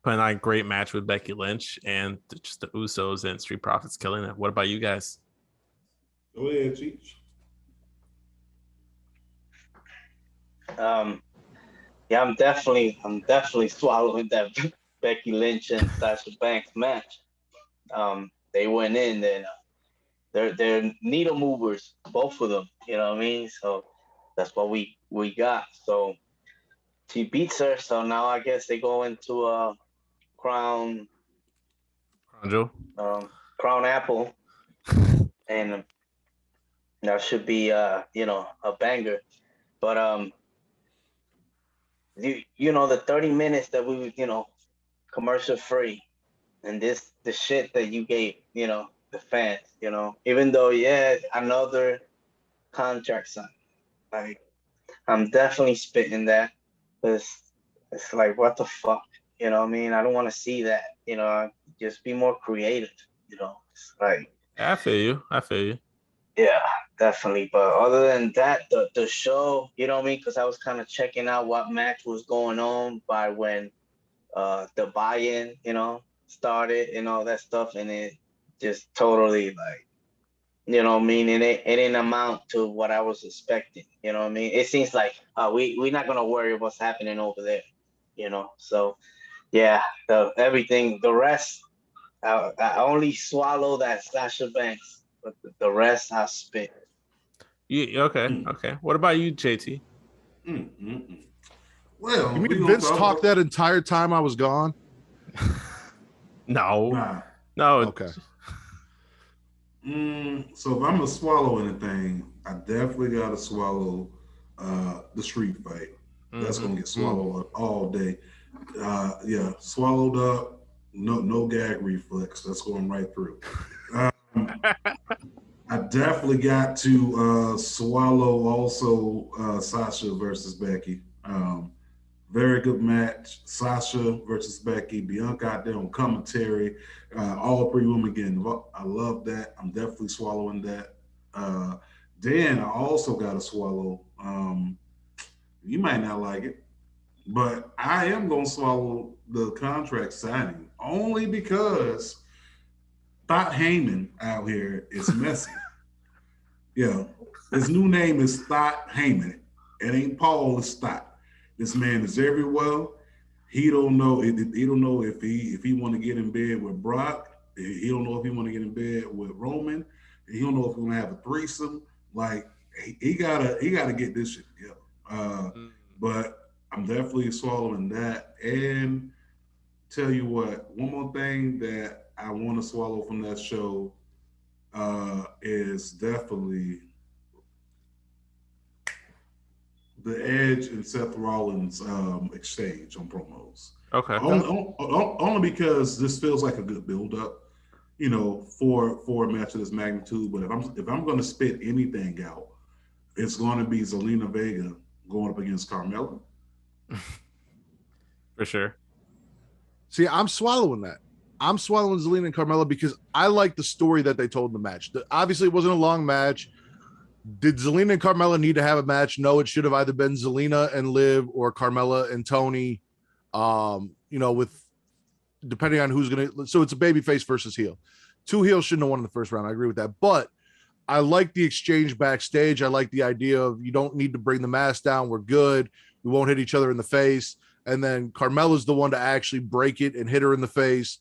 putting on a great match with Becky Lynch, and just the Usos and Street Profits killing it. What about you guys? Go ahead, Cheech. Yeah, I'm definitely swallowing that Becky Lynch and Sasha Banks match. They went in and they're needle movers, both of them. You know what I mean? So that's what we got. So she beats her. So now I guess they go into a crown crown apple, and that should be a banger. But the 30 minutes that we commercial free, and the shit that you gave the fans, even though another contract sign, like I'm definitely spitting that, because it's like, what the fuck, what I mean? I don't want to see that, just be more creative, it's like, I feel you. yeah, definitely. But other than that, the show, you know what I mean? Because I was kind of checking out what match was going on by when the buy-in, started and all that stuff, and it just totally, like, what I mean? It didn't amount to what I was expecting. You know what I mean? It seems like we're not gonna worry what's happening over there. So yeah, the rest, I only swallow that Sasha Banks, but the rest I spit. Yeah, okay. What about you, JT? Well, You mean Vince talked that entire time I was gone? No. Nah. No. Okay. So if I'm gonna swallow anything, I definitely gotta swallow the street fight. That's gonna get swallowed all day. Yeah, swallowed up. No gag reflex. That's going right through. I definitely got to swallow also Sasha versus Becky. Very good match. Sasha versus Becky. Bianca out there on commentary. All three women again. I love that. I'm definitely swallowing that. Then I also got to swallow. You might not like it, but I am going to swallow the contract signing only because Thought Heyman out here is messy. Yeah, his new name is Thought Heyman. It ain't Paul, it's Thought. This man is everywhere. He don't know. He don't know if he want to get in bed with Brock. He don't know if he want to get in bed with Roman. He don't know if he's gonna have a threesome. Like he gotta get this shit together. But I'm definitely swallowing that. And tell you what, one more thing that I want to swallow from that show is definitely the Edge and Seth Rollins exchange on promos. Okay. Only because this feels like a good build-up, for a match of this magnitude. But if I'm going to spit anything out, it's going to be Zelina Vega going up against Carmella. For sure. See, I'm swallowing that. I'm swallowing Zelina and Carmella because I like the story that they told in the match. Obviously, it wasn't a long match. Did Zelina and Carmella need to have a match? No, it should have either been Zelina and Liv or Carmella and Tony. With depending on who's gonna. So it's a babyface versus heel. Two heels shouldn't have won in the first round. I agree with that, but I like the exchange backstage. I like the idea of you don't need to bring the mask down. We're good. We won't hit each other in the face. And then Carmella's the one to actually break it and hit her in the face.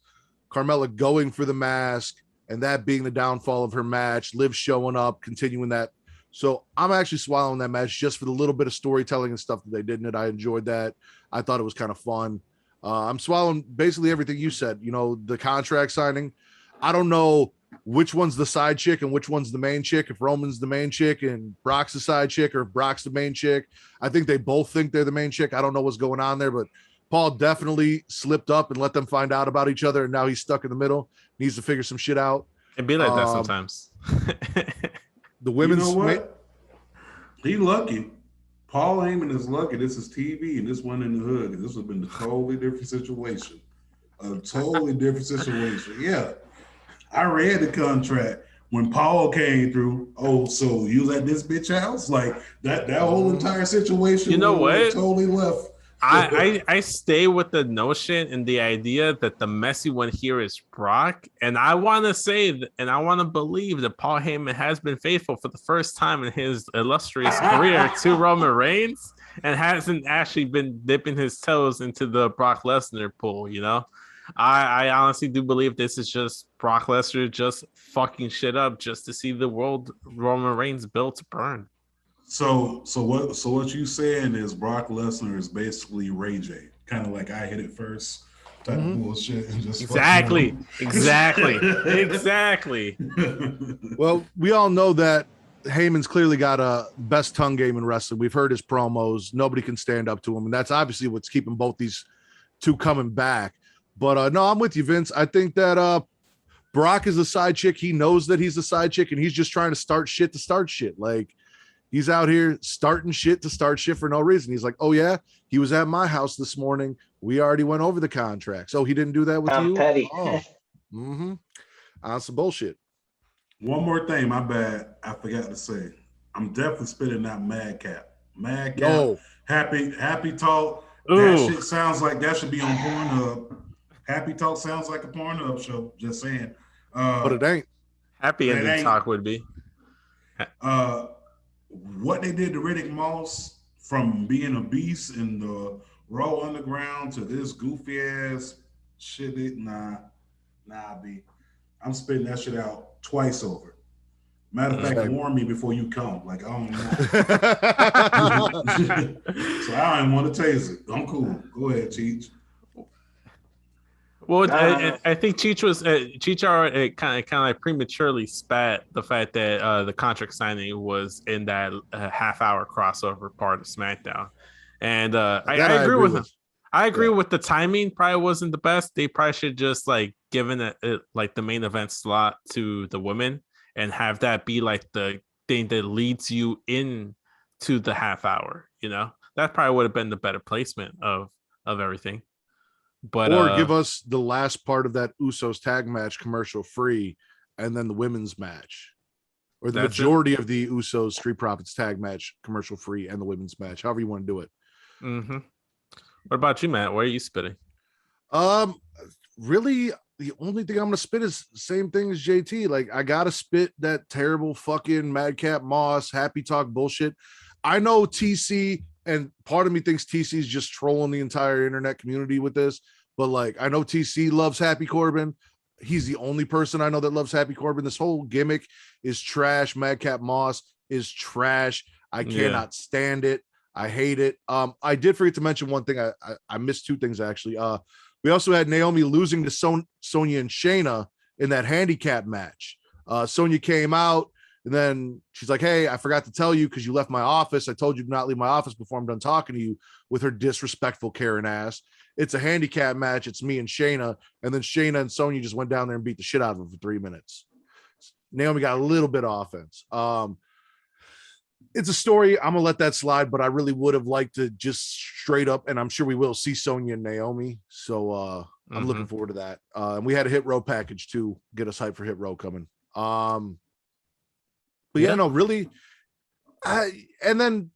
Carmella going for the mask and that being the downfall of her match. Liv showing up, continuing that. So I'm actually swallowing that match just for the little bit of storytelling and stuff that they did in it. I enjoyed that. I thought it was kind of fun. I'm swallowing basically everything you said. The contract signing. I don't know which one's the side chick and which one's the main chick. If Roman's the main chick and Brock's the side chick, or if Brock's the main chick. I think they both think they're the main chick. I don't know what's going on there, but Paul definitely slipped up and let them find out about each other, and now he's stuck in the middle. Needs to figure some shit out. It'd be like that sometimes. The women's. You know what? He lucky. Paul Heyman is lucky. This is TV, and this one in the hood. This would have been a totally different situation. Yeah. I read the contract when Paul came through. Oh, so you was at this bitch house? Like that whole entire situation. You know what? Totally left. I stay with the notion and the idea that the messy one here is Brock, and I want to say and I want to believe that Paul Heyman has been faithful for the first time in his illustrious career to Roman Reigns, and hasn't actually been dipping his toes into the Brock Lesnar pool. I honestly do believe this is just Brock Lesnar just fucking shit up just to see the world Roman Reigns built to burn. So what you saying is Brock Lesnar is basically Ray J, kind of like I hit it first type of bullshit and just Exactly. fucking Exactly. Well, we all know that Heyman's clearly got a best tongue game in wrestling. We've heard his promos. Nobody can stand up to him. And that's obviously what's keeping both these two coming back. But no, I'm with you, Vince. I think that Brock is a side chick. He knows that he's a side chick, and he's just trying to start shit to start shit. Like, he's out here starting shit to start shit for no reason. He's like, oh, yeah, he was at my house this morning. We already went over the contract. So he didn't do that with you? Petty. Oh. Mm-hmm. On some bullshit. One more thing, my bad. I forgot to say. I'm definitely spitting out Madcap. Madcap, No. happy talk. Ooh. That shit sounds like that should be on Pornhub. Happy talk sounds like a Pornhub show. Just saying. But it ain't. Happy ending ain't. talk would be. What they did to Riddick Moss, from being a beast in the Raw Underground to this goofy ass shit, nah, B. I'm spitting that shit out twice over. Matter of fact, warn me before you come. Like, I don't know. So I don't even want to taste it. I'm cool. Go ahead, Cheech. Well, I think Cheech kind of like prematurely spat the fact that the contract signing was in that half-hour crossover part of SmackDown, and I agree with him. I agree with the timing. Probably wasn't the best. They probably should just like given it like the main event slot to the women and have that be like the thing that leads you in to the half hour. You know, that probably would have been the better placement of everything. But or give us the last part of that Usos tag match commercial free, and then the women's match, or the majority of the Usos Street Profits tag match commercial free, and the women's match, however you want to do it. Mm-hmm. What about you, Matt? Where are you spitting? Really, the only thing I'm gonna spit is the same thing as JT. Like, I gotta spit that terrible fucking Madcap Moss happy talk bullshit. I know TC, and part of me thinks TC is just trolling the entire internet community with this, but like, I know TC loves Happy Corbin. He's the only person I know that loves Happy Corbin. This whole gimmick is trash. Madcap Moss is trash. I cannot stand it. I hate it. I did forget to mention one thing. I missed two things actually. We also had Naomi losing to Sonya and Shayna in that handicap match. Sonya came out, and then she's like, hey, I forgot to tell you because you left my office. I told you to not leave my office before I'm done talking to you, with her disrespectful Karen ass. It's a handicap match. It's me and Shayna. And then Shayna and Sonya just went down there and beat the shit out of her for 3 minutes. Naomi got a little bit of offense. It's a story. I'm going to let that slide, but I really would have liked to just straight up, and I'm sure we will see Sonya and Naomi. So I'm looking forward to that. And we had a Hit Row package too. Get us hyped for Hit Row coming. But yeah, no, really. And then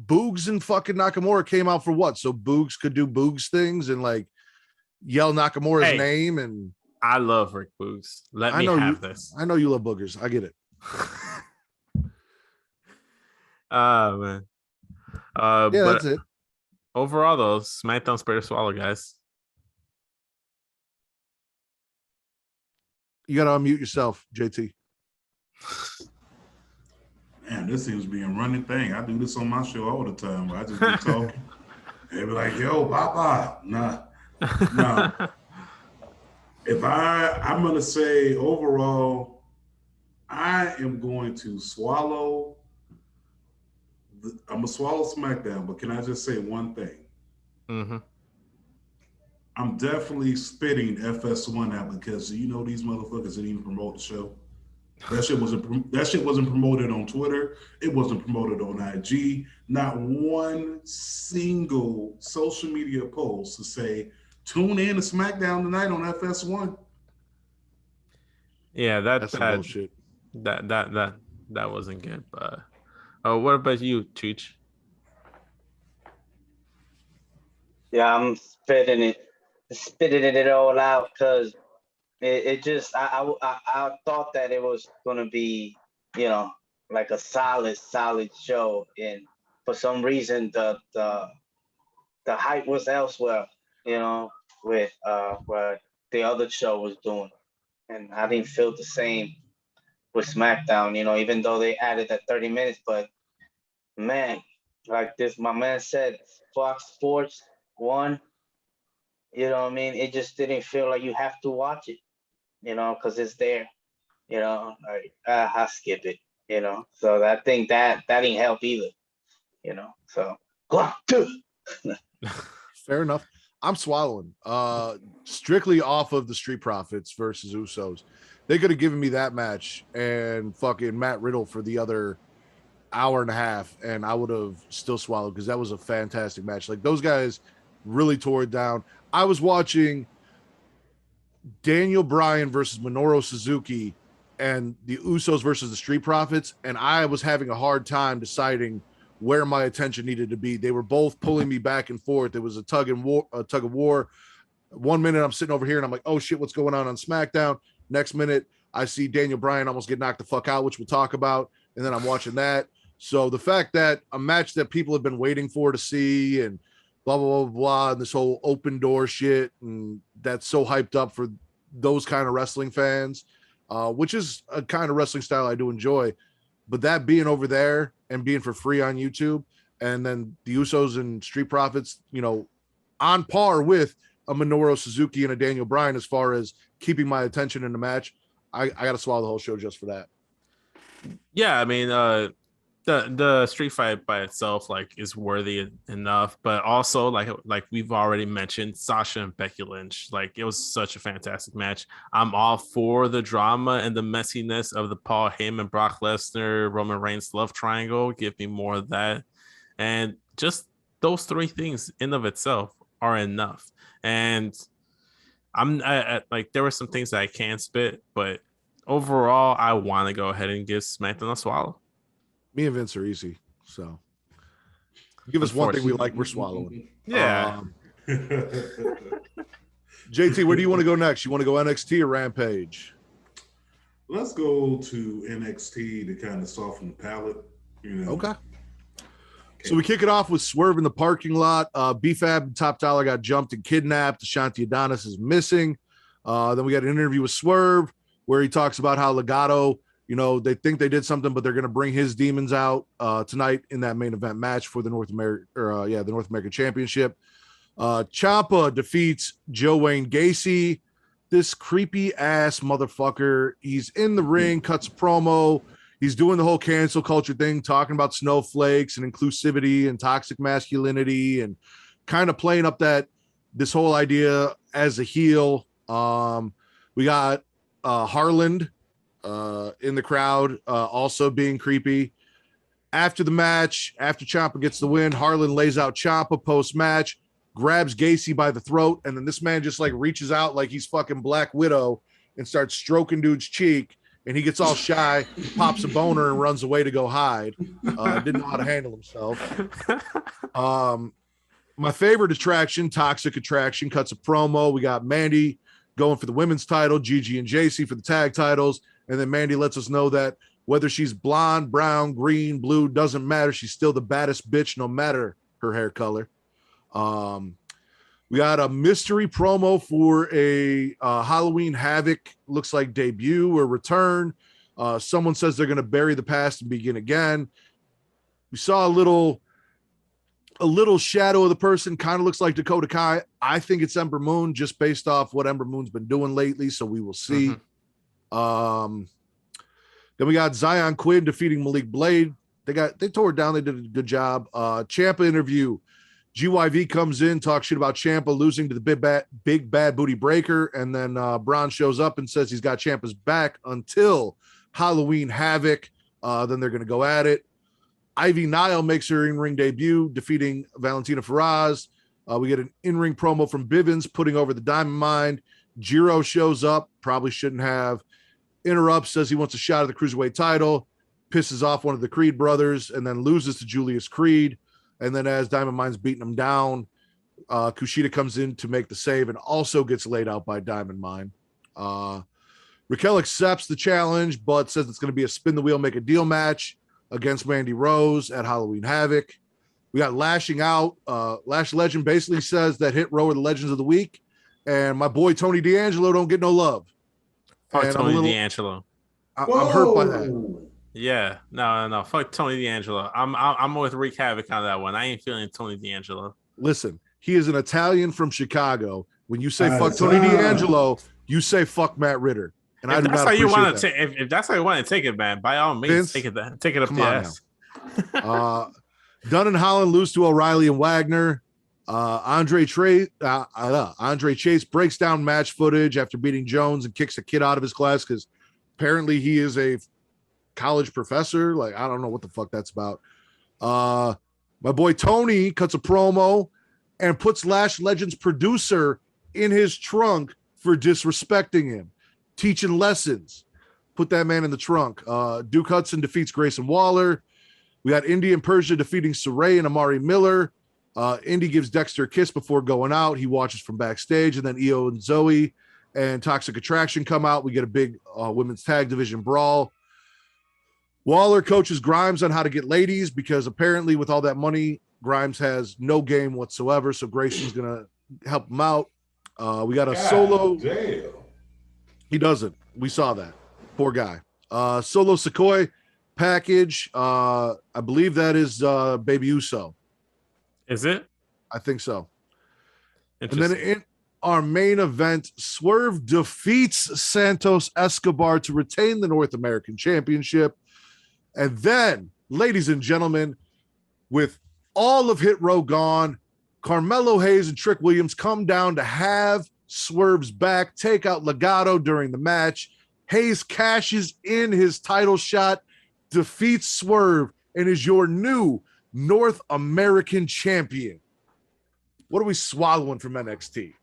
Boogs and fucking Nakamura came out for what? So Boogs could do Boogs things and like yell Nakamura's name. And I love Rick Boogs. Let me have this. I know you love boogers. I get it. Man. Yeah, but that's it. Overall, though, SmackDown's better swallow, guys. You got to unmute yourself, JT. Man, this seems to be a running thing. I do this on my show all the time. Where I just be talking. They be like, yo, Papa. Nah. If I'm going to say overall, I am going to swallow. I'm going to swallow SmackDown, but can I just say one thing? Mm-hmm. I'm definitely spitting FS1 out because these motherfuckers didn't even promote the show. That shit wasn't promoted on Twitter. It wasn't promoted on IG. Not one single social media post to say, tune in to SmackDown tonight on FS1. Yeah, that's some bullshit. That wasn't good. But what about you, Cheech? Yeah, I'm spitting it all out because it just I thought that it was gonna be like a solid show, and for some reason the hype was elsewhere, with what the other show was doing, and I didn't feel the same with SmackDown, even though they added that 30 minutes, but man, like this, my man said, Fox Sports 1, you know what I mean? It just didn't feel like you have to watch it, you know, because it's there, you know, like, I skip it, you know. So I think that didn't help either, you know. So, Fair enough. I'm swallowing. Strictly off of the Street Profits versus Usos. They could have given me that match and fucking Matt Riddle for the other hour and a half, and I would have still swallowed because that was a fantastic match. Like, those guys really tore it down. I was watching Daniel Bryan versus Minoru Suzuki and the Usos versus the Street Profits, and I was having a hard time deciding where my attention needed to be. They were both pulling me back and forth. It was a tug of war. 1 minute I'm sitting over here and I'm like, oh shit, what's going on SmackDown? Next minute I see Daniel Bryan almost get knocked the fuck out, which we'll talk about, and then I'm watching that. So the fact that a match that people have been waiting for to see and blah blah blah blah, and this whole open door shit, and that's so hyped up for those kind of wrestling fans, which is a kind of wrestling style I do enjoy. But that being over there and being for free on YouTube, and then the Usos and Street Profits, you know, on par with a Minoru Suzuki and a Daniel Bryan as far as keeping my attention in the match, I got to swallow the whole show just for that. Yeah, I mean, the street fight by itself like is worthy enough, but also like we've already mentioned, Sasha and Becky Lynch, like it was such a fantastic match. I'm all for the drama and the messiness of the Paul Heyman, Brock Lesnar, Roman Reigns love triangle. Give me more of that, and just those three things in of itself are enough. And I like, there were some things that I can't spit, but overall I want to go ahead and give SmackDown a swallow. Me and Vince are easy, so give us one thing we like, we're swallowing. Yeah. JT, where do you want to go next? You want to go NXT or Rampage? Let's go to NXT to kind of soften the palate, you know. Okay. So we kick it off with Swerve in the parking lot. B-Fab and Top Dollar got jumped and kidnapped. Ashanti Adonis is missing. Then we got an interview with Swerve where he talks about how Legado, you know, they think they did something, but they're going to bring his demons out tonight in that main event match for the North American Championship. Ciampa defeats Joe Wayne Gacy. This creepy ass motherfucker. He's in the ring, cuts a promo. He's doing the whole cancel culture thing, talking about snowflakes and inclusivity and toxic masculinity, and kind of playing up this whole idea as a heel. We got Harland in the crowd, also being creepy. After the match, after Ciampa gets the win, Harland lays out Ciampa post-match, grabs Gacy by the throat, and then this man just like reaches out like he's fucking Black Widow and starts stroking dude's cheek, and he gets all shy, pops a boner, and runs away to go hide. Didn't know how to handle himself. My favorite attraction, Toxic Attraction, cuts a promo. We got Mandy going for the women's title, Gigi and JC for the tag titles, and then Mandy lets us know that whether she's blonde, brown, green, blue, doesn't matter. She's still the baddest bitch, no matter her hair color. We got a mystery promo for a Halloween Havoc, looks like debut or return. Someone says they're going to bury the past and begin again. We saw a little shadow of the person, kind of looks like Dakota Kai. I think it's Ember Moon, just based off what Ember Moon's been doing lately, so we will see. Then we got Zion Quinn defeating Malik Blade. They tore it down. They did a good job. Ciampa interview. GYV comes in, talks shit about Ciampa losing to the big bad booty breaker, and then Braun shows up and says he's got Ciampa's back until Halloween Havoc. Then they're going to go at it. Ivy Nile makes her in-ring debut, defeating Valentina Feroz. We get an in-ring promo from Bivens, putting over the Diamond Mine. Jiro shows up, probably shouldn't have. Interrupts, says he wants a shot at the Cruiserweight title, pisses off one of the Creed brothers, and then loses to Julius Creed. And then as Diamond Mine's beating him down, Kushida comes in to make the save and also gets laid out by Diamond Mine. Raquel accepts the challenge, but says it's going to be a spin the wheel, make a deal match against Mandy Rose at Halloween Havoc. We got Lashing Out. Lash Legend basically says that Hit Row are the Legends of the Week, and my boy Tony D'Angelo don't get no love. Tony D'Angelo. I'm hurt by that. Yeah, no. Fuck Tony D'Angelo. I'm with Rick Havoc on that one. I ain't feeling Tony D'Angelo. Listen, he is an Italian from Chicago. When you say That's fuck Tony D'Angelo, you say fuck Matt Ritter. And I If do that's not how you appreciate want that. to, if that's how you want to take it, man, by all means, Vince, take it up come the on ass. Dunn and Holland lose to O'Reilly and Wagner. Andre Chase breaks down match footage after beating Jones and kicks a kid out of his class because apparently he is a college professor. Like, I don't know what the fuck that's about. My boy Tony cuts a promo and puts Lash Legend's producer in his trunk for disrespecting him, teaching lessons. Put that man in the trunk. Duke Hudson defeats Grayson Waller. We got Indy and Persia defeating Saray and Amari Miller. Indy gives Dexter a kiss before going out. He watches from backstage, and then Io and Zoe and Toxic Attraction come out. We get a big women's tag division brawl. Waller coaches Grimes on how to get ladies because apparently with all that money, Grimes has no game whatsoever. So Grayson's going to help him out. We got a solo. Damn. He doesn't. We saw that. Poor guy. Solo Sequoia package. I believe that is Baby Uso. Is it? I think so. And then in our main event, Swerve defeats Santos Escobar to retain the North American Championship. And then, ladies and gentlemen, with all of Hit Row gone, Carmelo Hayes and Trick Williams come down to have Swerve's back, take out Legado during the match. Hayes cashes in his title shot, defeats Swerve, and is your new North American champion. What are we swallowing from NXT?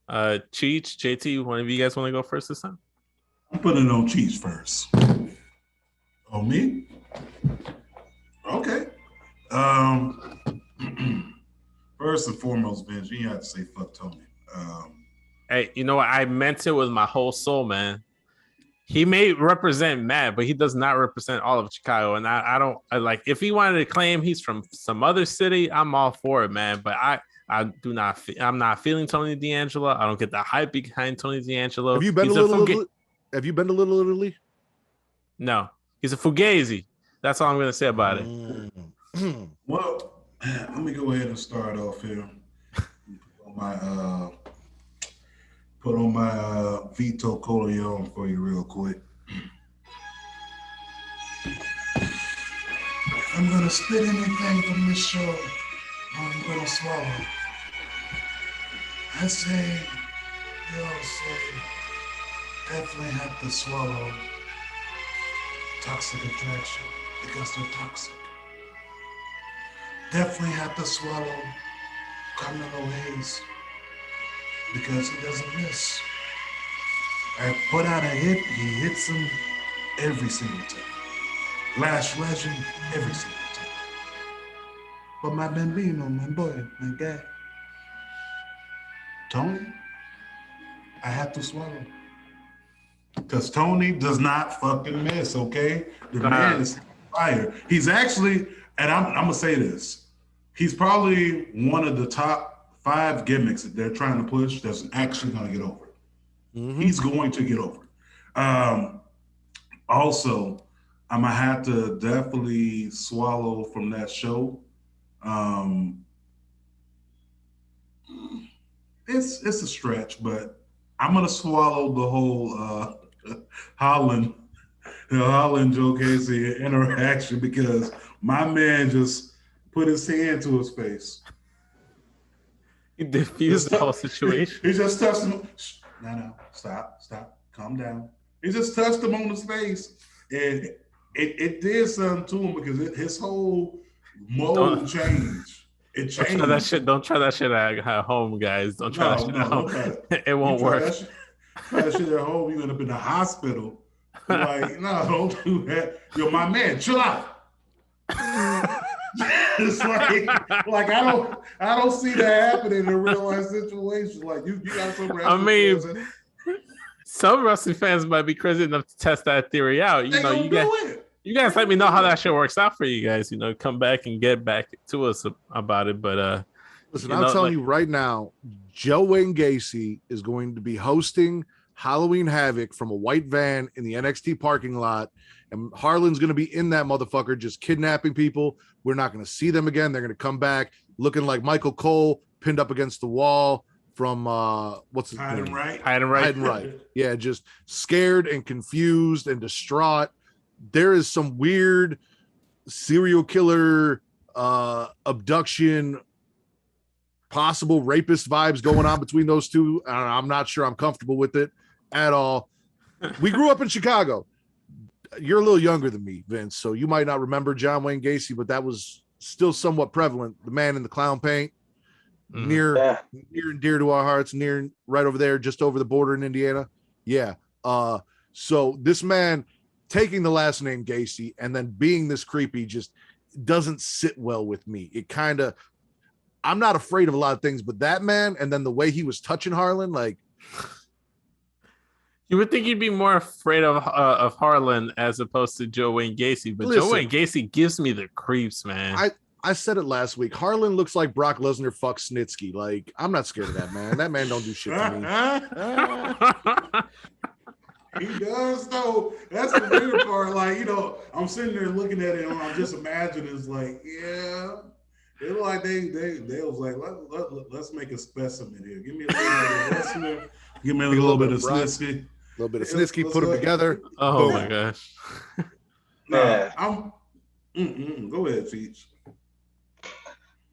Cheech, JT, one of you guys want to go first this time? I'm putting it on Cheech first. Oh, me? Okay. First and foremost, Vince, you have to say fuck Tony. Hey, you know what? I meant it with my whole soul, man. He may represent Matt, but he does not represent all of Chicago. And I don't like if he wanted to claim he's from some other city, I'm all for it, man. But I'm not feeling Tony D'Angelo. I don't get the hype behind Tony D'Angelo. Have you been to Little Italy? No, he's a fugazi. That's all I'm going to say about it. Well, let me go ahead and start off here. Put on my Vito Corleone for you real quick. I'm gonna spit anything from this show. I'm gonna swallow. I say, you all say, definitely have to swallow Toxic Attraction because they're toxic. Definitely have to swallow Carmelo Hayes because he doesn't miss. I put out a hit, he hits him every single time. Lash Legend, every single time. But my bambino, my boy, my guy, Tony, I have to swallow. Because Tony does not fucking miss, okay? The man is fire. He's actually, and I'm going to say this, he's probably one of the top 5 gimmicks that they're trying to push that's actually going to get over it. Mm-hmm. He's going to get over it. Also, I'm going to have to definitely swallow from that show. It's a stretch, but I'm going to swallow the whole Holland Joe Casey interaction because my man just put his hand to his face. He diffused the whole situation. He just touched him. No, stop, calm down. He just touched him on his face, and it did something to him because his whole mode changed. It changed. Don't try that shit at home, guys. Don't try that shit at home. It won't work. Try that shit at home, you end up in the hospital. Like, no, don't do that. Yo, my man, chill out. It's like I don't see that happening in real life situations. Like you got some wrestling fans. Some wrestling fans might be crazy enough to test that theory out. You guys let me know how that shit works out for you guys. Come back and get back to us about it. But listen, I'm telling you right now, Joe Wayne Gacy is going to be hosting Halloween Havoc from a white van in the NXT parking lot, and Harlan's going to be in that motherfucker just kidnapping people. We're not going to see them again. They're going to come back looking like Michael Cole pinned up against the wall from what's his name? Hide and right. Yeah, just scared and confused and distraught. There is some weird serial killer abduction, possible rapist vibes going on between those two. I'm not sure I'm comfortable with it at all. We grew up in Chicago. You're a little younger than me, Vince, so you might not remember John Wayne Gacy, but that was still somewhat prevalent. The man in the clown paint, near and dear to our hearts, right over there, just over the border in Indiana. Yeah. So this man taking the last name Gacy and then being this creepy just doesn't sit well with me. It kind of, I'm not afraid of a lot of things, but that man, and then the way he was touching Harlan, like, you would think you'd be more afraid of Harlan as opposed to Joe Wayne Gacy, but Joe Wayne Gacy gives me the creeps, man. I said it last week. Harlan looks like Brock Lesnar fucks Snitsky. Like, I'm not scared of that man. That man don't do shit to me. He does though. That's the weird part. Like, you know, I'm sitting there looking at it and I'm just imagining it's like, yeah. They look like they was like, let's make a specimen here. Give me a little bit of specimen. Give me a little bit of Snitsky. A little bit of Snitsky, put them together. Oh my gosh. Go ahead, Cheech.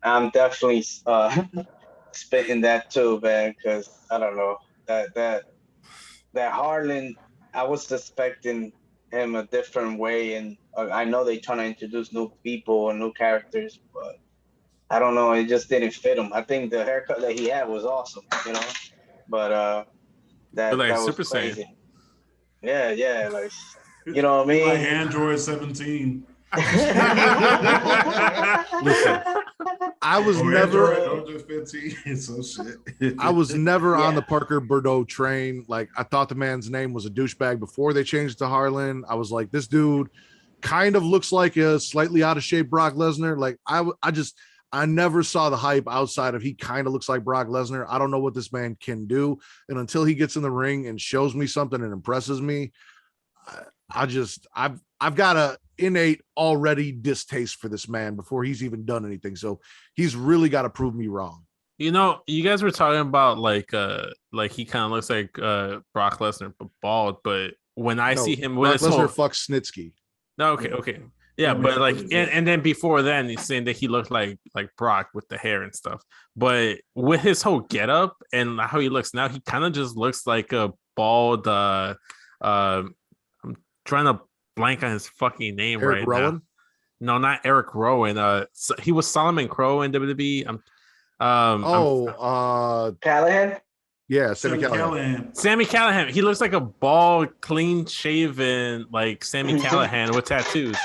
I'm definitely spitting that too, man, because I don't know. That Harlan, I was suspecting him a different way, and I know they're trying to introduce new people and new characters, but I don't know, it just didn't fit him. I think the haircut that he had was awesome, you know, but that was Super crazy. Saiyan. Yeah, like, you know what I mean? Like Android 17. Listen, I was never Android 15. So shit. I was never on the Parker Bordeaux train. Like, I thought the man's name was a douchebag before they changed it to Harlan. I was like, this dude kind of looks like a slightly out of shape Brock Lesnar. Like, I never saw the hype outside of he kind of looks like Brock Lesnar. I don't know what this man can do. And until he gets in the ring and shows me something and impresses me, I've got a innate already distaste for this man before he's even done anything. So he's really got to prove me wrong. You know, you guys were talking about like he kind of looks like Brock Lesnar but bald, but when I see him with Brock Lesnar fucks Snitsky. No, okay. Yeah, but like, and then before then, he's saying that he looked like Brock with the hair and stuff. But with his whole getup and how he looks now, he kind of just looks like a bald. I'm trying to blank on his fucking name Eric Rowan? now. No, not Eric Rowan. So he was Solomon Crow in WWE. Callahan. Yeah, Sammy Callahan. Sammy Callahan. He looks like a bald, clean-shaven, like Sammy Callahan with tattoos.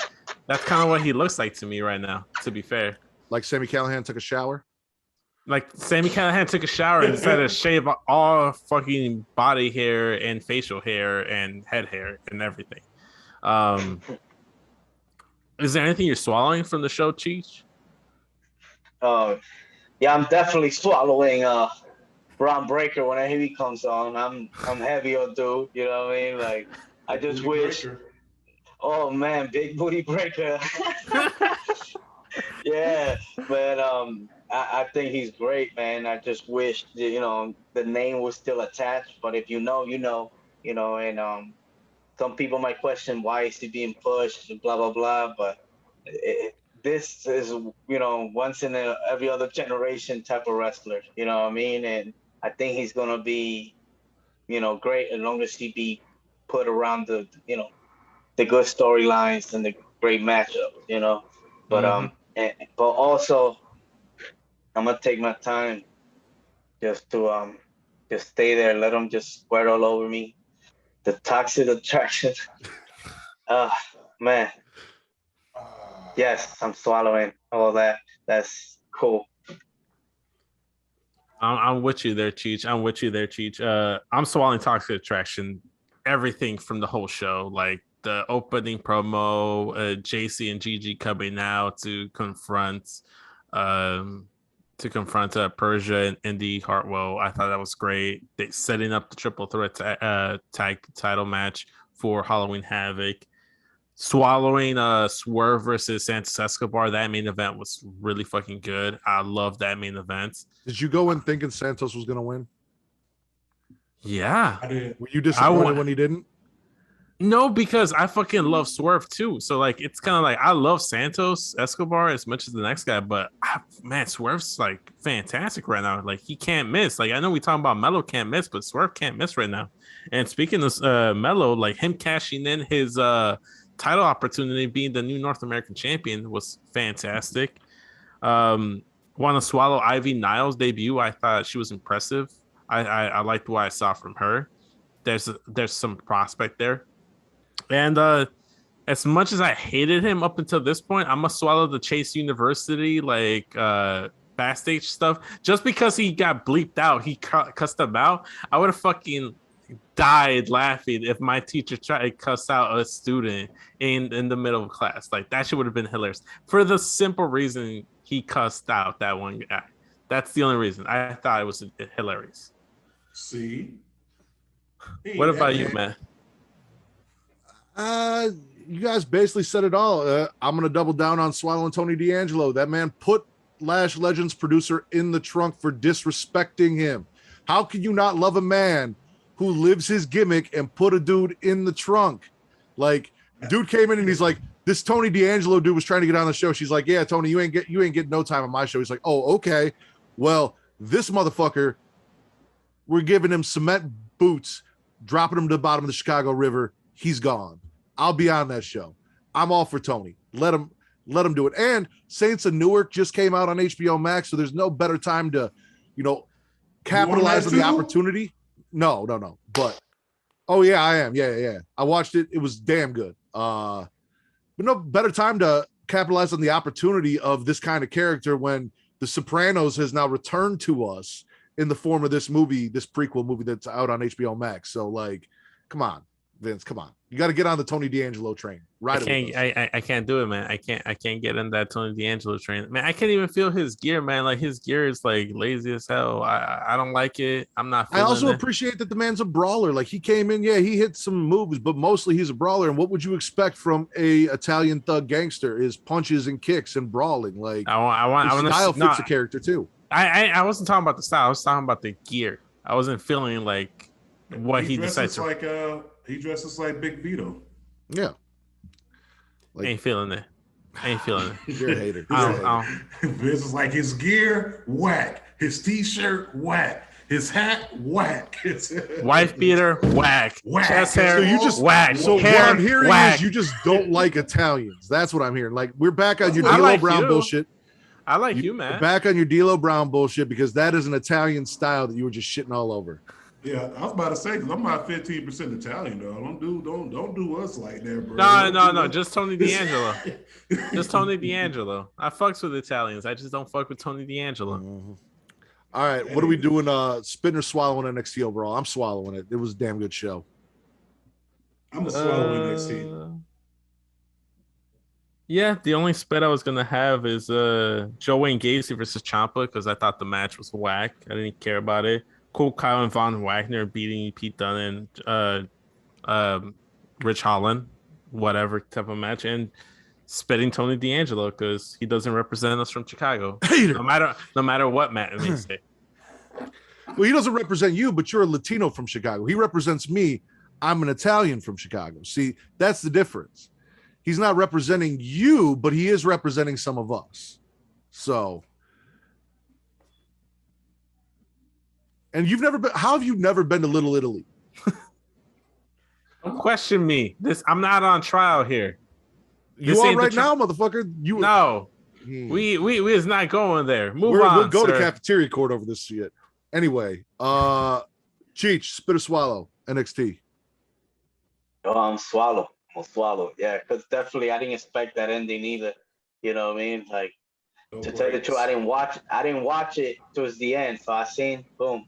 That's kind of what he looks like to me right now, to be fair. Like Sammy Callahan took a shower? Like Sammy Callahan took a shower and decided to shave all fucking body hair and facial hair and head hair and everything. Is there anything you're swallowing from the show, Cheech? Yeah, I'm definitely swallowing Braun Breaker whenever he comes on. I'm heavy on dude, you know what I mean? Like, I just wish... Breaker. Oh man, big booty breaker. Yeah, but I think he's great, man. I just wish that, the name was still attached. But if you know, and some people might question why is he being pushed and blah blah blah. But this is once in every other generation type of wrestler. You know what I mean? And I think he's gonna be great as long as he be put around the good storylines and the great matchup, But but also I'm gonna take my time just to just stay there, let them just squirt all over me. The toxic attraction. Man. Yes, I'm swallowing all that. That's cool. I'm with you there, Cheech. I'm swallowing toxic attraction. Everything from the whole show, like the opening promo, JC and Gigi coming out to confront to confront Persia and Indy Hartwell. I thought that was great. They setting up the triple threat tag title match for Halloween Havoc. Swallowing Swerve versus Santos Escobar. That main event was really fucking good. I love that main event. Did you go in thinking Santos was going to win? Yeah. I did. Were you disappointed when he didn't? No, because I fucking love Swerve too. So like, it's kind of like I love Santos Escobar as much as the next guy, but man, Swerve's like fantastic right now. Like he can't miss. Like I know we talking about Melo can't miss, but Swerve can't miss right now. And speaking of Melo, like him cashing in his title opportunity, being the new North American champion, was fantastic. Want to swallow Ivy Niles' debut? I thought she was impressive. I liked what I saw from her. There's some prospect there. And as much as I hated him up until this point, I'm gonna swallow the Chase University like backstage stuff just because he got bleeped out. He cussed him out. I would have fucking died laughing if my teacher tried to cuss out a student in the middle of class. Like that shit would have been hilarious for the simple reason he cussed out that one guy. That's the only reason. I thought it was hilarious. See. What about you, man? You guys basically said it all. I'm going to double down on swallowing Tony D'Angelo. That man put Lash Legends producer in the trunk for disrespecting him. How can you not love a man who lives his gimmick and put a dude in the trunk? Like, dude came in and he's like, this Tony D'Angelo dude was trying to get on the show. She's like, yeah, Tony, you ain't getting no time on my show. He's like, oh, okay. Well, this motherfucker, we're giving him cement boots, dropping him to the bottom of the Chicago River. He's gone. I'll be on that show. I'm all for Tony. Let him do it. And Saints of Newark just came out on HBO Max, so there's no better time to, capitalize on the opportunity. No. But oh yeah, I am. Yeah. I watched it. It was damn good. But no better time to capitalize on the opportunity of this kind of character when The Sopranos has now returned to us in the form of this movie, this prequel movie that's out on HBO Max. So like, come on, Vince, come on. You got to get on the Tony D'Angelo train. Right. I can't do it, man. I can't get in that Tony D'Angelo train. Man, I can't even feel his gear, man. Like his gear is like lazy as hell. I don't like it. I'm not I also appreciate that the man's a brawler. Like he came in, yeah, he hit some moves, but mostly he's a brawler. And what would you expect from a Italian thug gangster is punches and kicks and brawling. Like I want style fits the character too. I wasn't talking about the style. I was talking about the gear. I wasn't feeling like what he decided to. He dresses like Big Vito. Yeah. Like, ain't feeling it. You're a hater. This is like his gear, whack. His t-shirt, whack. His hat, whack. Wife beater, whack. Chest hair, so you just whack. So hair, what I'm hearing whack. is you just don't like Italians. That's what I'm hearing. Like we're back on your D'Lo Brown bullshit. I like you, man. Back on your D'Lo Brown bullshit because that is an Italian style that you were just shitting all over. Yeah, I was about to say because I'm not 15% Italian though. Don't do us like that, bro. No. Just Tony D'Angelo. Just Tony D'Angelo. I fucks with Italians. I just don't fuck with Tony D'Angelo. Mm-hmm. All right, what are we doing? Spitting or swallowing NXT overall? I'm swallowing it. It was a damn good show. I'm a swallowing NXT. Yeah, the only spit I was gonna have is Joe Wayne Gacy versus Ciampa because I thought the match was whack. I didn't care about it. Cool, Kyle and Von Wagner beating Pete Dunne and Rich Holland, whatever type of match, and spitting Tony D'Angelo because he doesn't represent us from Chicago. No matter what Matt may say. Well, he doesn't represent you, but you're a Latino from Chicago. He represents me. I'm an Italian from Chicago. See, that's the difference. He's not representing you, but he is representing some of us. So, and how have you never been to Little Italy? Don't question me. I'm not on trial here. You are right now, motherfucker. We is not going there. We'll go to cafeteria court over this shit. Anyway, Cheech, spit or swallow, NXT. Oh, swallow. I'll swallow. Yeah, because definitely I didn't expect that ending either. You know what I mean? Like to tell the truth, I didn't watch it towards the end. So I seen, boom.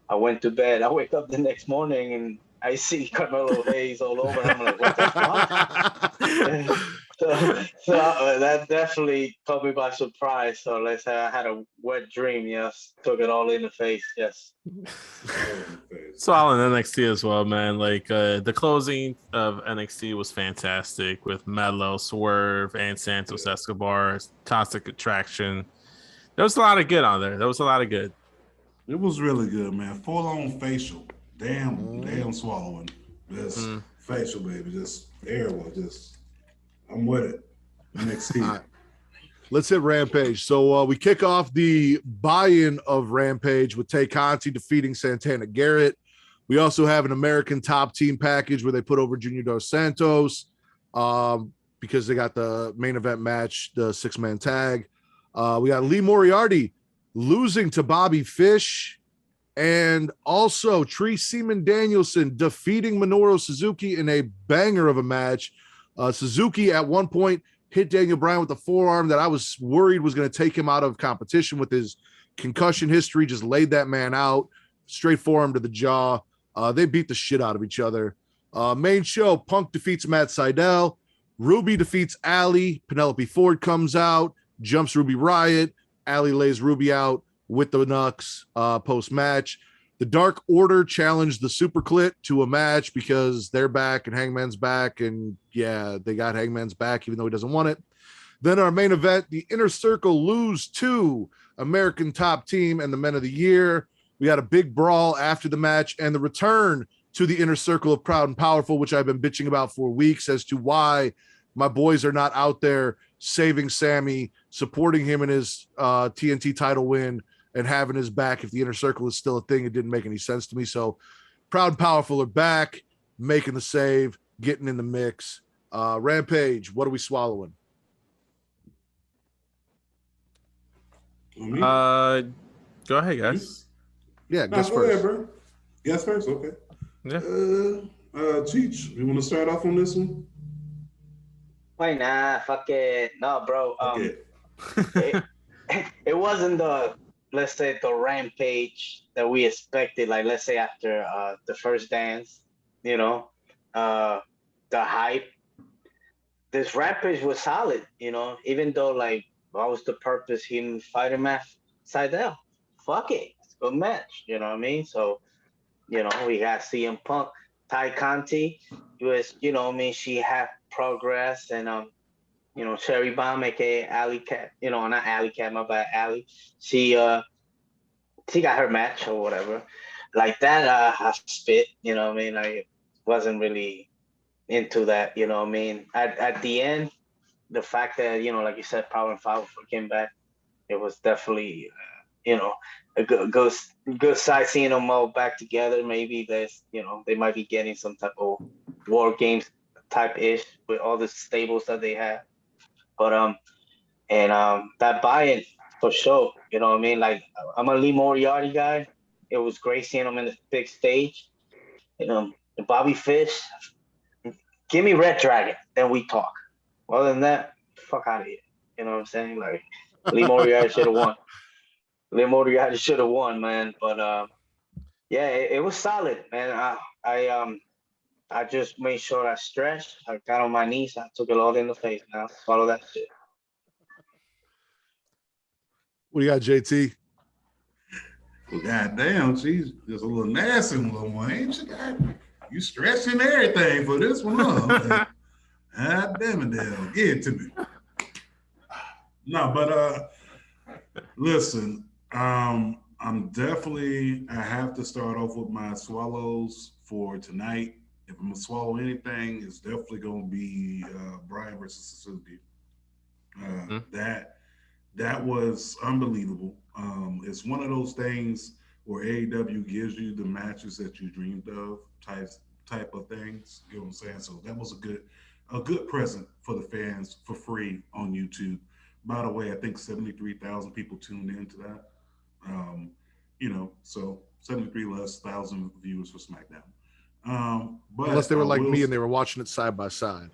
I went to bed. I wake up the next morning and I see Carmelo Hayes all over. And I'm like, what the fuck? So that definitely caught me by surprise. So let's say I had a wet dream. Yes, took it all in the face. Yes. Solid NXT as well, man. Like the closing of NXT was fantastic with Melo, Swerve, and Santos Escobar, Toxic Attraction. There was a lot of good on there. There was a lot of good. It was really good, man. Full on facial. Damn swallowing. Just facial, baby. Just terrible. Just I'm with it. NXT. All right. Let's hit Rampage. So we kick off the buy-in of Rampage with Tay Conti defeating Santana Garrett. We also have an American Top Team package where they put over Junior Dos Santos because they got the main event match, the 6-man tag. We got Lee Moriarty losing to Bobby Fish, and also Tree Seaman Danielson defeating Minoru Suzuki in a banger of a match. Suzuki at one point hit Daniel Bryan with the forearm that I was worried was going to take him out of competition with his concussion history, just laid that man out, straight forearm to the jaw. They beat the shit out of each other. Main show, Punk defeats Matt Sydal. Ruby defeats Allie. Penelope Ford comes out, jumps Ruby Riott. Allie lays Ruby out with the Nux post-match. The Dark Order challenged the Super Clit to a match because they're back and Hangman's back. And yeah, they got Hangman's back even though he doesn't want it. Then our main event, the Inner Circle lose to American Top Team and the Men of the Year. We had a big brawl after the match and the return to the Inner Circle of Proud and Powerful, which I've been bitching about for weeks as to why my boys are not out there saving Sammy, supporting him in his TNT title win, and having his back if the Inner Circle is still a thing. It didn't make any sense to me. So Proud and Powerful are back, making the save, getting in the mix. Rampage, what are we swallowing? Go ahead, guys. Yeah, guess go first. ahead, bro. Guess first, okay. Yeah. Cheech, you want to start off on this one? Why not? Fuck it. No, bro. Okay. It wasn't the, let's say, the Rampage that we expected. Like, let's say after the first dance, you know, the hype. This Rampage was solid, you know, even though, like, what was the purpose? He didn't fight him at Sydal. Fuck it. It's a good match, you know what I mean? So, you know, we got CM Punk. Tay Conti was, you know what I mean, she had progress, and, you know, Cherry Bomb, aka Alley Cat, you know, not Alley Cat, my bad, Alley. She got her match or whatever. Like that, I spit, you know what I mean? I wasn't really into that, you know what I mean? At the end, the fact that, you know, like you said, Power and Powerful came back, it was definitely, you know, a good sight seeing them all back together. Maybe there's, you know, they might be getting some type of War Games type ish with all the stables that they have. But that buy-in for sure, you know what I mean? Like, I'm a Lee Moriarty guy. It was great seeing him in the big stage. You know, Bobby Fish, give me Red Dragon, then we talk. Other than that, fuck out of here. You know what I'm saying? Like, Lee Moriarty should have won. Lee Moriarty should have won, man. But yeah, it was solid, man. I just made sure I stretched. I got on my knees. I took it all in the face. Now follow that shit. What do you got, JT? Well, goddamn, she's just a little nasty little one, ain't you? God, you stretching everything for this one, huh? God damn it, damn. Give it to me. No, but listen, I'm definitely, I have to start off with my swallows for tonight. If I'm gonna swallow anything, it's definitely gonna be Bryan versus Suzuki. That was unbelievable. It's one of those things where AEW gives you the matches that you dreamed of, type of things. You know what I'm saying? So that was a good present for the fans for free on YouTube. By the way, I think 73,000 people tuned into that. You know, so 73 less thousand viewers for SmackDown. But Unless they were like me and they were watching it side by side.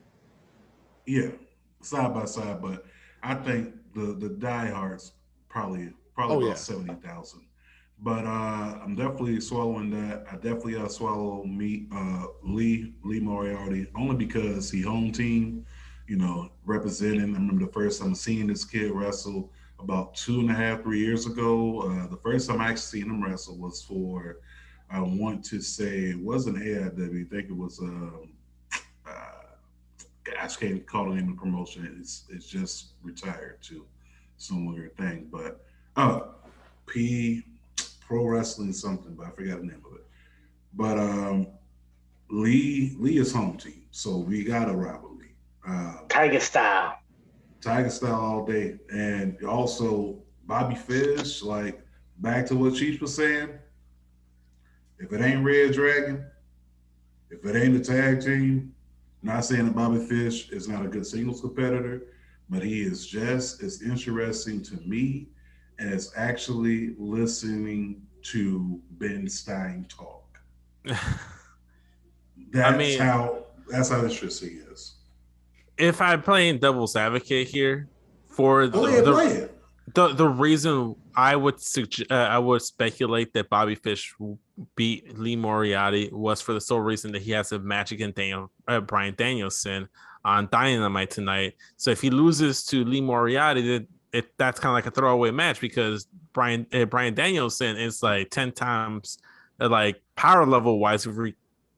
Yeah, side by side. But I think the diehards probably about 70,000. But I'm definitely swallowing that. I definitely swallow Lee Moriarty only because he home team. representing. I remember the first time seeing this kid wrestle about 2.5, 3 years ago. The first time I actually seen him wrestle was for, I want to say, it wasn't AIW. I think it was, I can't call the name of the promotion. It's just retired to some weird thing. But P Pro Wrestling something, but I forgot the name of it. But Lee is home team, so we got a rivalry. Tiger style. Tiger style all day. And also Bobby Fish, like back to what Chief was saying, if it ain't Red Dragon, if it ain't a tag team, not saying that Bobby Fish is not a good singles competitor, but he is just as interesting to me as actually listening to Ben Stein talk. That's how interesting he is. If I'm playing devil's advocate here, for the reason I would speculate that Bobby Fish beat Lee Moriarty was for the sole reason that he has a match against Bryan Danielson on Dynamite tonight. So if he loses to Lee Moriarty, that's kind of like a throwaway match because Bryan Danielson is like 10 times like power level wise. If we're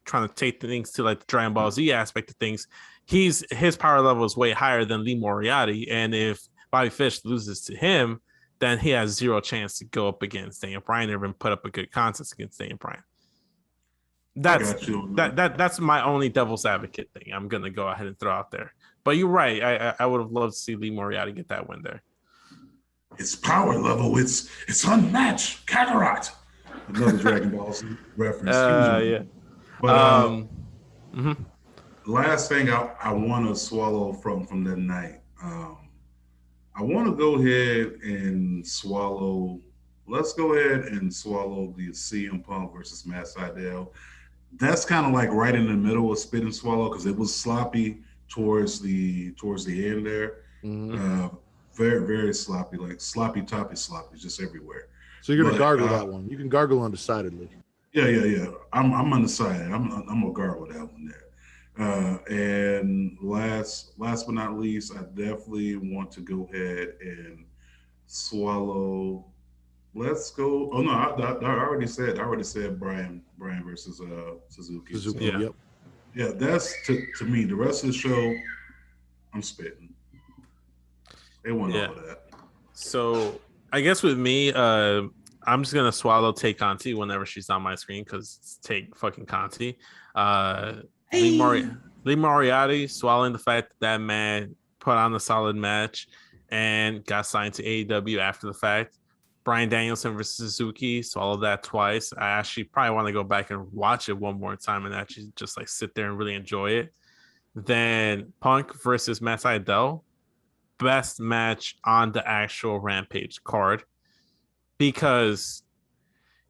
trying to take things to like the Dragon Ball Z aspect of things, his power level is way higher than Lee Moriarty, and if Bobby Fish loses to him, then he has zero chance to go up against Daniel Bryan or even put up a good contest against Daniel Bryan. That's my only devil's advocate thing I'm gonna go ahead and throw out there. But you're right. I would have loved to see Lee Moriarty get that win there. It's power level. It's unmatched. Kakarot. Another Dragon Ball Z reference. Yeah. But last thing I want to swallow from that night. I want to go ahead and swallow. Let's go ahead and swallow the CM Punk versus Matt Sydal. That's kind of like right in the middle of spit and swallow because it was sloppy towards the end there. Mm-hmm. Very, very sloppy, like sloppy toppy sloppy, just everywhere. So you're gonna gargle that one. You can gargle undecidedly. Yeah. I'm undecided. I'm gonna gargle that one there. And last but not least, I definitely want to go ahead and swallow. Let's go. Oh no, I already said Brian versus Suzuki. Suzuki. Yep. Yeah, that's to me. The rest of the show, I'm spitting. They want all of that. So I guess with me, I'm just gonna swallow Tay Conti whenever she's on my screen because it's Tay fucking Conti. Lee Moriarty swallowing the fact that man put on a solid match and got signed to AEW after the fact. Bryan Danielson versus Suzuki, swallowed that twice. I actually probably want to go back and watch it one more time and actually just like sit there and really enjoy it. Then Punk versus Matt Sydal, best match on the actual Rampage card because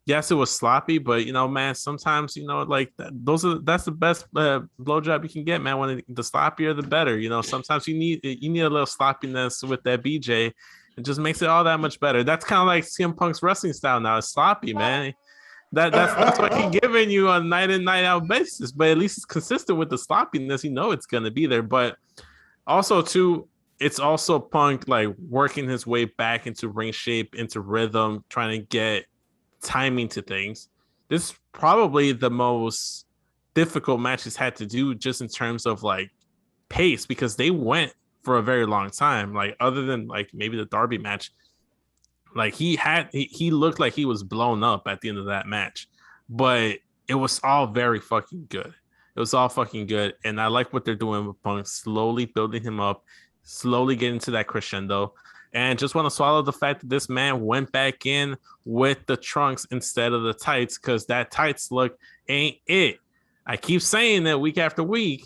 yes, it was sloppy, but man, sometimes like that's the best blowjob you can get, man. When the sloppier, the better. Sometimes you need a little sloppiness with that BJ. It just makes it all that much better. That's kind of like CM Punk's wrestling style now. It's sloppy, man. That's what he's giving you on night in, night out basis. But at least it's consistent with the sloppiness. It's gonna be there. But also too, it's also Punk like working his way back into ring shape, into rhythm, trying to get timing to things. This is probably the most difficult match he's had to do just in terms of like pace because they went for a very long time. Like other than like maybe the Darby match, like he looked like he was blown up at the end of that match, but it was all very fucking good. It was all fucking good. And I like what they're doing with Punk, slowly building him up, slowly getting to that crescendo. And just want to swallow the fact that this man went back in with the trunks instead of the tights because that tights look ain't it. I keep saying that week after week.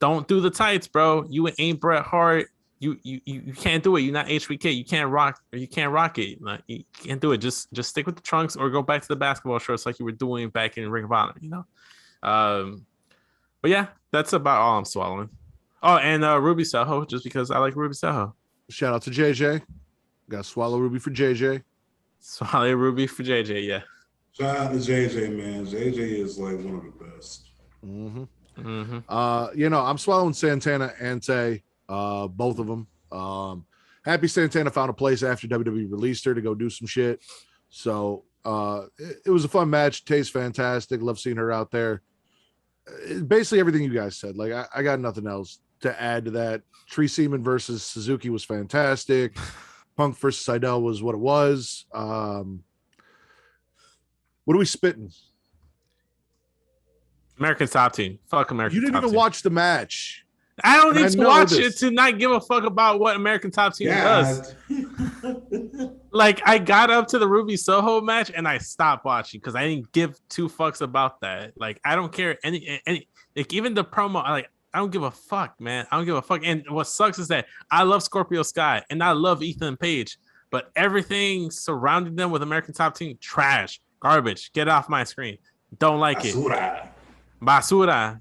Don't do the tights, bro. You ain't Bret Hart. You can't do it. You're not HBK. You can't rock it. Like, you can't do it. Just stick with the trunks or go back to the basketball shorts like you were doing back in Ring of Honor, But yeah, that's about all I'm swallowing. Oh, and Ruby Soho, just because I like Ruby Soho. Shout out to JJ. Got to swallow Ruby for JJ. Swallow Ruby for JJ, yeah. Shout out to JJ, man. JJ is like one of the best. Mm-hmm. I'm swallowing Santana Ante. both of them. Happy Santana found a place after WWE released her to go do some shit. So it was a fun match. Tastes fantastic. Love seeing her out there. Basically everything you guys said. Like I got nothing else to add to that. Tree Seaman versus Suzuki was fantastic. Punk versus Seidel was what it was. What are we spitting? American Top Team. Fuck American Top Team. You didn't even watch the match. I don't need to watch it to not give a fuck about what American Top Team does. Like, I got up to the Ruby Soho match and I stopped watching because I didn't give two fucks about that. Like, I don't care any like even the promo. I don't give a fuck, man. I don't give a fuck. And what sucks is that I love Scorpio Sky and I love Ethan Page, but everything surrounding them with American Top Team, trash, garbage. Get off my screen. Don't like Basura. it. Basura.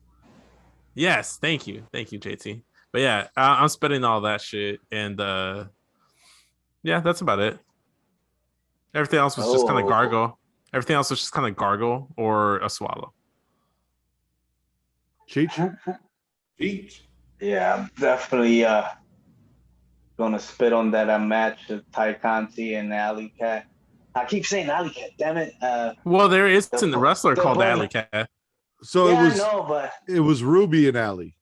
Yes, thank you, JT. But yeah, I'm spending all that shit, and yeah, that's about it. Everything else was just kind of gargle. Everything else was just kind of gargle or a swallow. Cheech? Yeah, I'm definitely gonna spit on that match of Ty Conti and Alley Cat. I keep saying Alley Cat, damn it. Well, there isn't a wrestler called Alley Cat. So yeah, it was Ruby and Alley.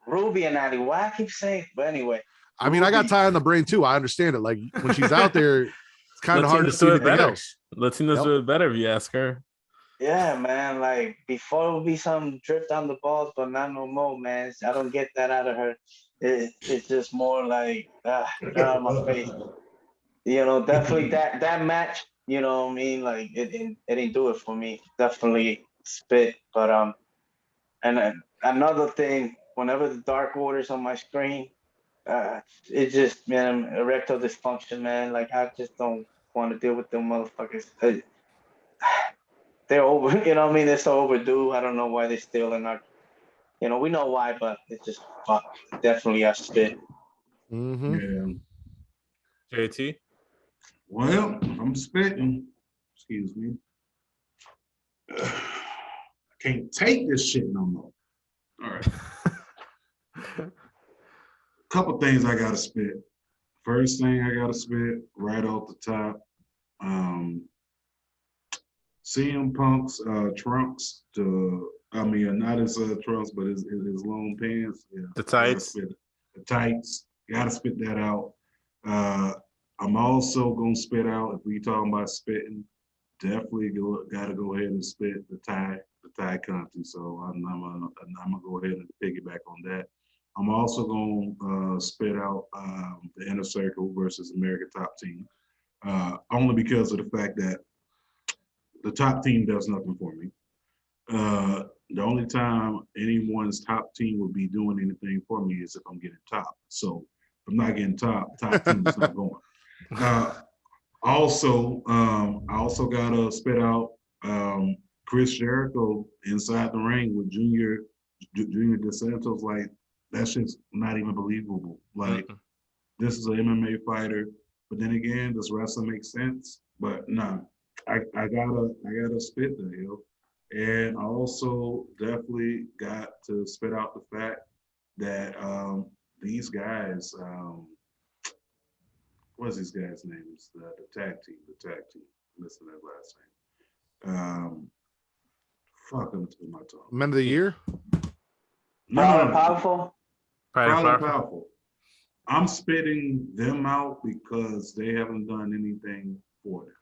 Ruby and Alley. Why I keep saying? But anyway. I mean, I got Ty on the brain too. I understand it. Like when she's out there, it's kind of hard to see anything else. Latinos do it better if you ask her. Yeah, man. Like before, it would be some drift on the balls, but not no more, man. I don't get that out of her. It's just more like get out of my face. You know, definitely that match. You know what I mean? Like it didn't do it for me. Definitely spit. But and another thing, whenever the Dark Order's on my screen, it just, man, erectile dysfunction, man. Like I just don't want to deal with them motherfuckers. They're over, you know what I mean? They're so overdue. I don't know why they're still in our, you know, we know why, but it's just fuck. Definitely I spit. Mm-hmm. Yeah. JT? Well, I'm spitting. Excuse me. I can't take this shit no more. All right. Couple things I gotta spit. First thing I gotta spit right off the top. CM Punk's trunks not his trunks, but his long pants. Yeah, the tights. The tights. Gotta spit that out. I'm also gonna spit out, if we talking about spitting, definitely gotta go ahead and spit the Thai Conti. So I'm gonna go ahead and piggyback on that. I'm also gonna spit out the Inner Circle versus American Top Team, only because of the fact that the top team does nothing for me. The only time anyone's top team would be doing anything for me is if I'm getting top. So if I'm not getting top team is not going. Also, I also gotta spit out Chris Jericho inside the ring with Junior DeSantos. Like that's just not even believable. Like this is an MMA fighter, but then again, does wrestling make sense? But no, I gotta spit there, yo. And I also definitely got to spit out the fact that these guys, what's these guys' names? The tag team. Listen to that last name. Fuck, I'm to my tongue. Men of the Year? No. Powerful? Proud and Powerful. I'm spitting them out because they haven't done anything for them.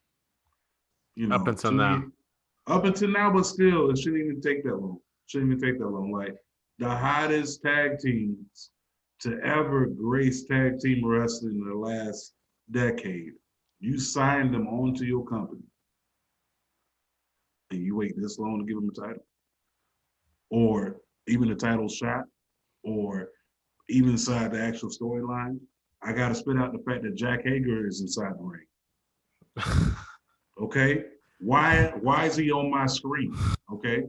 You know, up until now. But still, it shouldn't even take that long. Like the hottest tag teams to ever grace tag team wrestling in the last decade, you signed them onto your company, and you wait this long to give them a title, or even a title shot, or even inside the actual storyline. I got to spit out the fact that Jack Hager is inside the ring. Okay, why is he on my screen? Okay,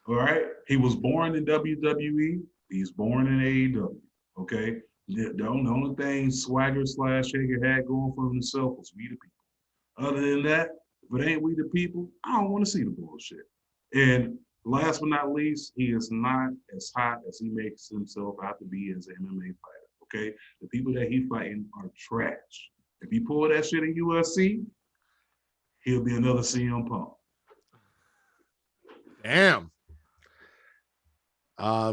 all right. He was born in WWE. He's born in AEW. Okay, the only thing Swagger / Hager had going for himself was we the people. Other than that, if it ain't we the people, I don't want to see the bullshit. And last but not least, he is not as hot as he makes himself out to be as an MMA fighter. Okay, the people that he fighting are trash. If he pull that shit in UFC, he'll be another CM Punk. Damn.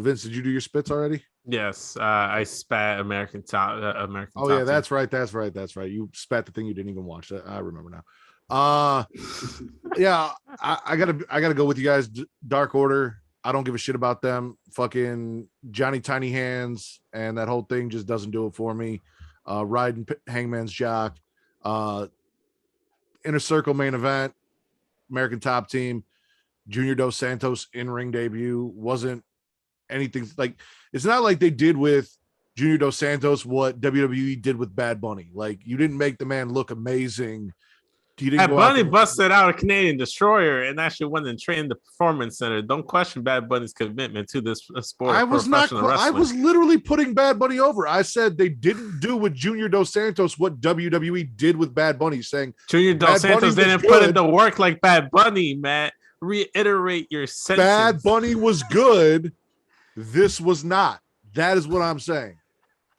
Vince, did you do your spits already? Yes, I spat American top. Oh yeah, that's right. You spat the thing you didn't even watch. I remember now. Yeah, I gotta go with you guys. Dark Order. I don't give a shit about them. Fucking Johnny Tiny Hands and that whole thing just doesn't do it for me. Riding Hangman's Jock. Inner Circle main event. American Top Team. Junior Dos Santos in-ring debut wasn't anything like. It's not like they did with Junior Dos Santos what WWE did with Bad Bunny. Like, you didn't make the man look amazing. Bad Bunny busted out a Canadian Destroyer and actually went and trained the Performance Center. Don't question Bad Bunny's commitment to this sport. I was literally putting Bad Bunny over. I said they didn't do with Junior Dos Santos what WWE did with Bad Bunny, saying Junior Dos Santos didn't put in the work like Bad Bunny, Matt. Reiterate your sentence. Bad Bunny was good. This was not. That is what I'm saying.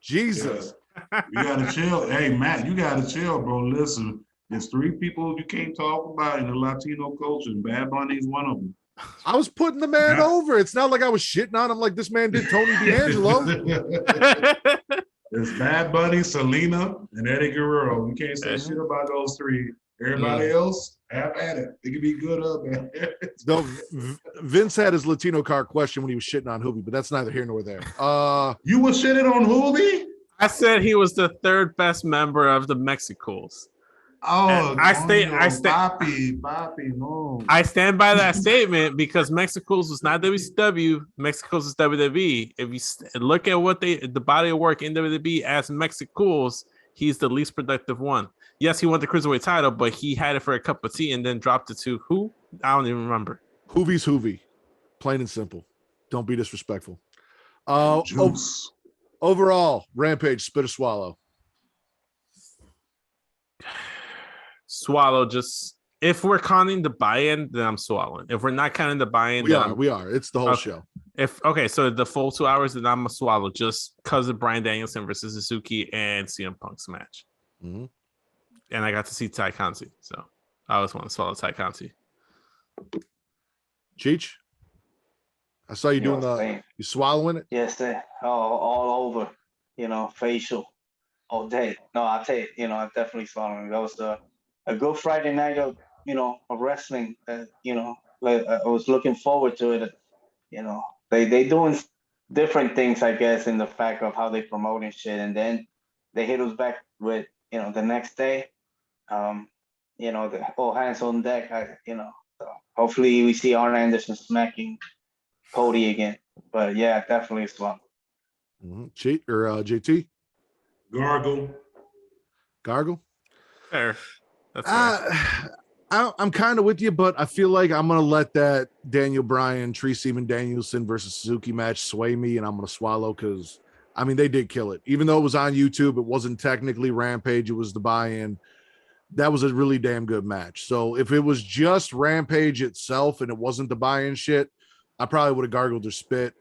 Jesus. Yeah. You gotta chill. Hey, Matt, you gotta chill, bro. Listen, there's 3 people you can't talk about in the Latino culture, and Bad Bunny is one of them. I was putting the man over. It's not like I was shitting on him like this man did Tony D'Angelo. There's Bad Bunny, Selena, and Eddie Guerrero. You can't say shit about those 3. Everybody else, have at it. It could be good or bad. No, Vince had his Latino card question when he was shitting on Hoobie, but that's neither here nor there. You were shitting on Hoobie? I said he was the 3rd best member of the Mexicals. Oh, I stand by that statement because Mexicals was not WCW. Mexicals was WWE. If you look at what the body of work in WWE as Mexicals, he's the least productive one. Yes, he won the Cruiserweight title, but he had it for a cup of tea and then dropped it to who? I don't even remember. Hoovie's Hoovie. Plain and simple. Don't be disrespectful. Overall, Rampage, spit or swallow? Swallow. Just if we're counting the buy-in, then I'm swallowing. If we're not counting the buy-in, we are. It's the whole show. So the full 2 hours, then I'm a swallow just because of Bryan Danielson versus Suzuki and CM Punk's match. Mm-hmm. And I got to see Ty Conti, so I always want to swallow Ty Conti. Cheech, I saw you doing you swallowing it? Yes, all over, facial all day. No, I'll tell you, I'm definitely swallowing. That was a good Friday night of, of wrestling. Like I was looking forward to it. They doing different things, I guess, in the fact of how they promote and shit. And then they hit us back with, the next day, the all hands on deck. So hopefully we see Arn Anderson smacking Cody again. But yeah, definitely swallow. Mm-hmm. JT? Gargle? Fair. That's fair. I'm kind of with you, but I feel like I'm going to let that Daniel Bryan, Tree Seaman Danielson versus Suzuki match sway me, and I'm going to swallow because, they did kill it. Even though it was on YouTube, it wasn't technically Rampage. It was the buy-in. That was a really damn good match. So if it was just Rampage itself and it wasn't the buy-in shit, I probably would have gargled or spit.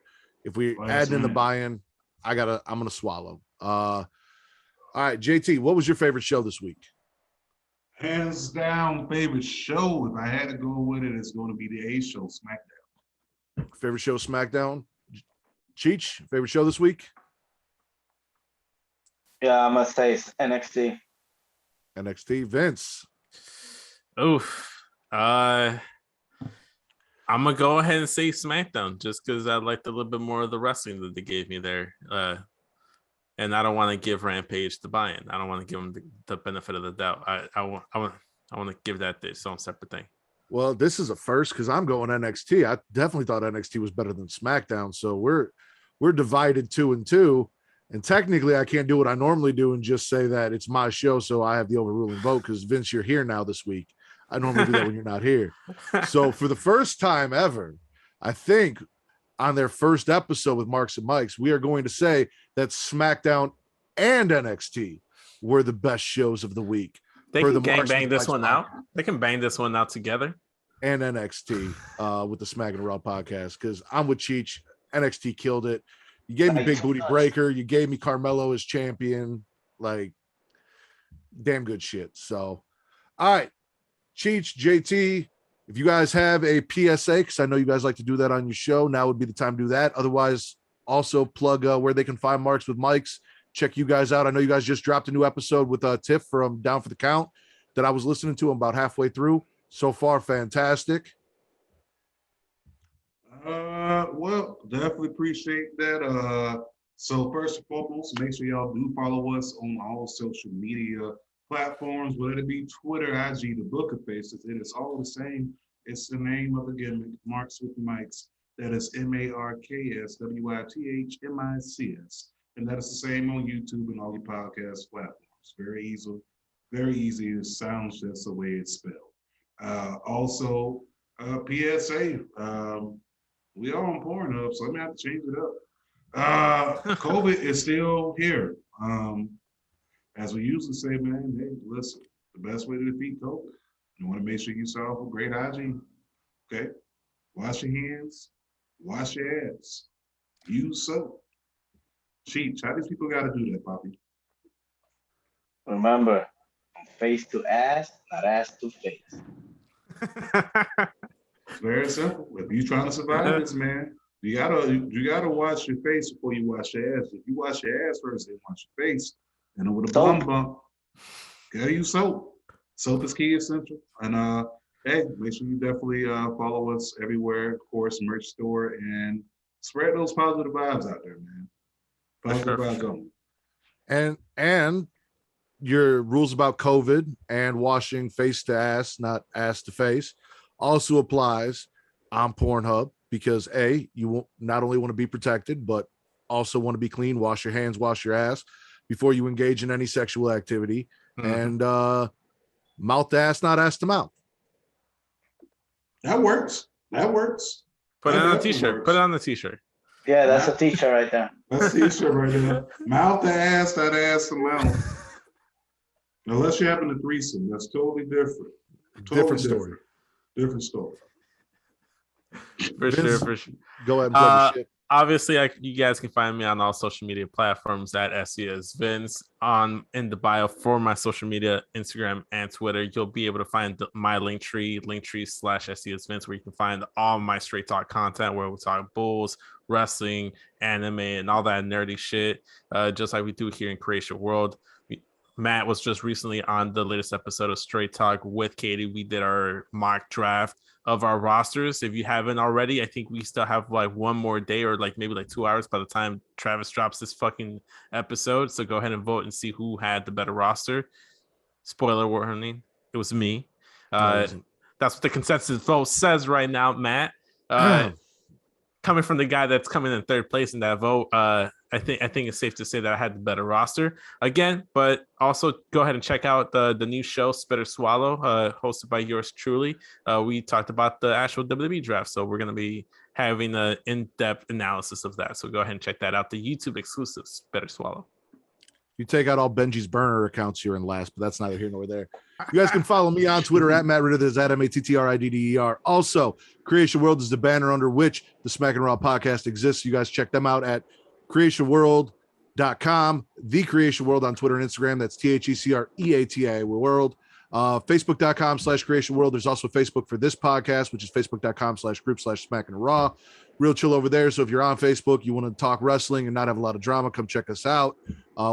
If we add in the buy-in, I'm going to swallow. All right, JT, what was your favorite show this week? Hands down, favorite show. If I had to go with it, it's going to be the A show, SmackDown. Favorite show, SmackDown. Cheech, favorite show this week? Yeah, I must say it's NXT. NXT. Vince. Oof. I'm gonna go ahead and say SmackDown just because I liked a little bit more of the wrestling that they gave me there. And I don't want to give Rampage the buy-in. I don't want to give them the benefit of the doubt. I want to give that its own separate thing. Well, this is a first because I'm going NXT. I definitely thought NXT was better than SmackDown. So we're divided 2-2. And technically, I can't do what I normally do and just say that it's my show, so I have the overruling vote because, Vince, you're here now this week. I normally do that when you're not here. So for the first time ever, I think on their first episode with Marks and Mikes, we are going to say that SmackDown and NXT were the best shows of the week. They can bang this one out. They can bang this one out together. and NXT with the Smackin' Raw podcast, because I'm with Cheech. NXT killed it. You gave me Big Booty Breaker. You gave me Carmelo as champion. Like, damn good shit. So, all right, Cheech, JT, if you guys have a PSA, because I know you guys like to do that on your show, now would be the time to do that. Otherwise, also plug where they can find Marks with Mics. Check you guys out. I know you guys just dropped a new episode with Tiff from Down for the Count that I was listening to. I'm about halfway through. So far, fantastic. Well, definitely appreciate that. So first and foremost, make sure y'all do follow us on all social media platforms, whether it be Twitter, IG, the Book of Faces. It is all the same. It's the name of the gimmick, Marks with Mics. That is MarksWithMics, and that is the same on YouTube and all your podcast platforms. Very easy. It sounds just the way it's spelled. Also, PSA. We are on Pornhub, so I'm gonna have to change it up. COVID is still here. As we usually say, man, hey, listen, the best way to defeat COVID, you want to make sure you start with great hygiene. Okay? Wash your hands, wash your ass, use soap. Cheech, how these people got to do that, Poppy? Remember, face to ass, not ass to face. It's very simple. If you're trying to survive this, man, you gotta wash your face before you wash your ass. If you wash your ass first, then wash your face. And over the bum, gotta use soap. Soap is key essential. And hey, make sure you definitely follow us everywhere. Of course, merch store, and spread those positive vibes out there, man. Positive vibes only. And your rules about COVID and washing face to ass, not ass to face, also applies on Pornhub, because you won't not only want to be protected, but also want to be clean. Wash your hands, wash your ass before you engage in any sexual activity. And mouth to ass, not ass to mouth. That works. Put it on a t-shirt. Put it on the t-shirt. Yeah, that's a t-shirt right there. That's a t-shirt right there. Mouth to ass, not ass to mouth. Unless you're having a threesome, that's totally different. Different story. Different story. For sure. Go ahead and plug your shit. Obviously, you guys can find me on all social media platforms at SES Vince in the bio for my social media, Instagram and Twitter. You'll be able to find my linktree/SES Vince, where you can find all my straight talk content, where we talk Bulls, wrestling, anime, and all that nerdy shit, just like we do here in Creation World. Matt was just recently on the latest episode of Straight Talk with Katie. We did our mock draft of our rosters. If you haven't already, I think we still have like one more day, or like maybe like 2 hours by the time Travis drops this fucking episode. So go ahead and vote and see who had the better roster. Spoiler warning, it was me. That's what the consensus vote says right now, Matt. Coming from the guy that's coming in third place in that vote, I think it's safe to say that I had the better roster again. But also go ahead and check out the new show, Spit or Swallow, hosted by yours truly. We talked about the actual WWE draft, so we're going to be having an in-depth analysis of that. So go ahead and check that out. The YouTube exclusive, Spit or Swallow. You take out all Benji's burner accounts, you're in last, but that's neither here nor there. You guys can follow me on Twitter at Matt Riddle. There's at MATTRIDDER. Also, Creation World is the banner under which the Smackin' Raw podcast exists. You guys check them out at creationworld.com, The Creation World on Twitter and Instagram. That's THECREATIA World. Facebook.com/Creation World. There's also Facebook for this podcast, which is Facebook.com/group/Smackin' Raw. Real chill over there. So if you're on Facebook, you want to talk wrestling and not have a lot of drama, come check us out.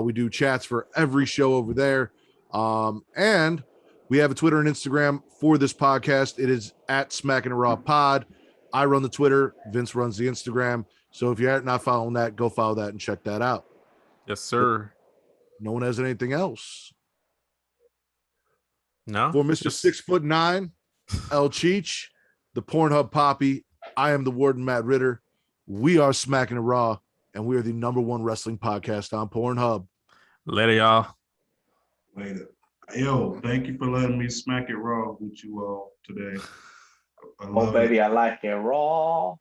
We do chats for every show over there. And we have a Twitter and Instagram for this podcast. It is at Smackin' Raw Pod. I run the Twitter. Vince runs the Instagram. So if you're not following that, go follow that and check that out. Yes, sir. But no one has anything else. No. For Mr. 6'9", El Cheech, the Pornhub Poppy, I am the Warden, Matt Ritter. We are Smackin' Raw, and we are the #1 wrestling podcast on Pornhub. Later, y'all. Later. Yo, thank you for letting me smack it raw with you all today. Oh, baby, I like it raw.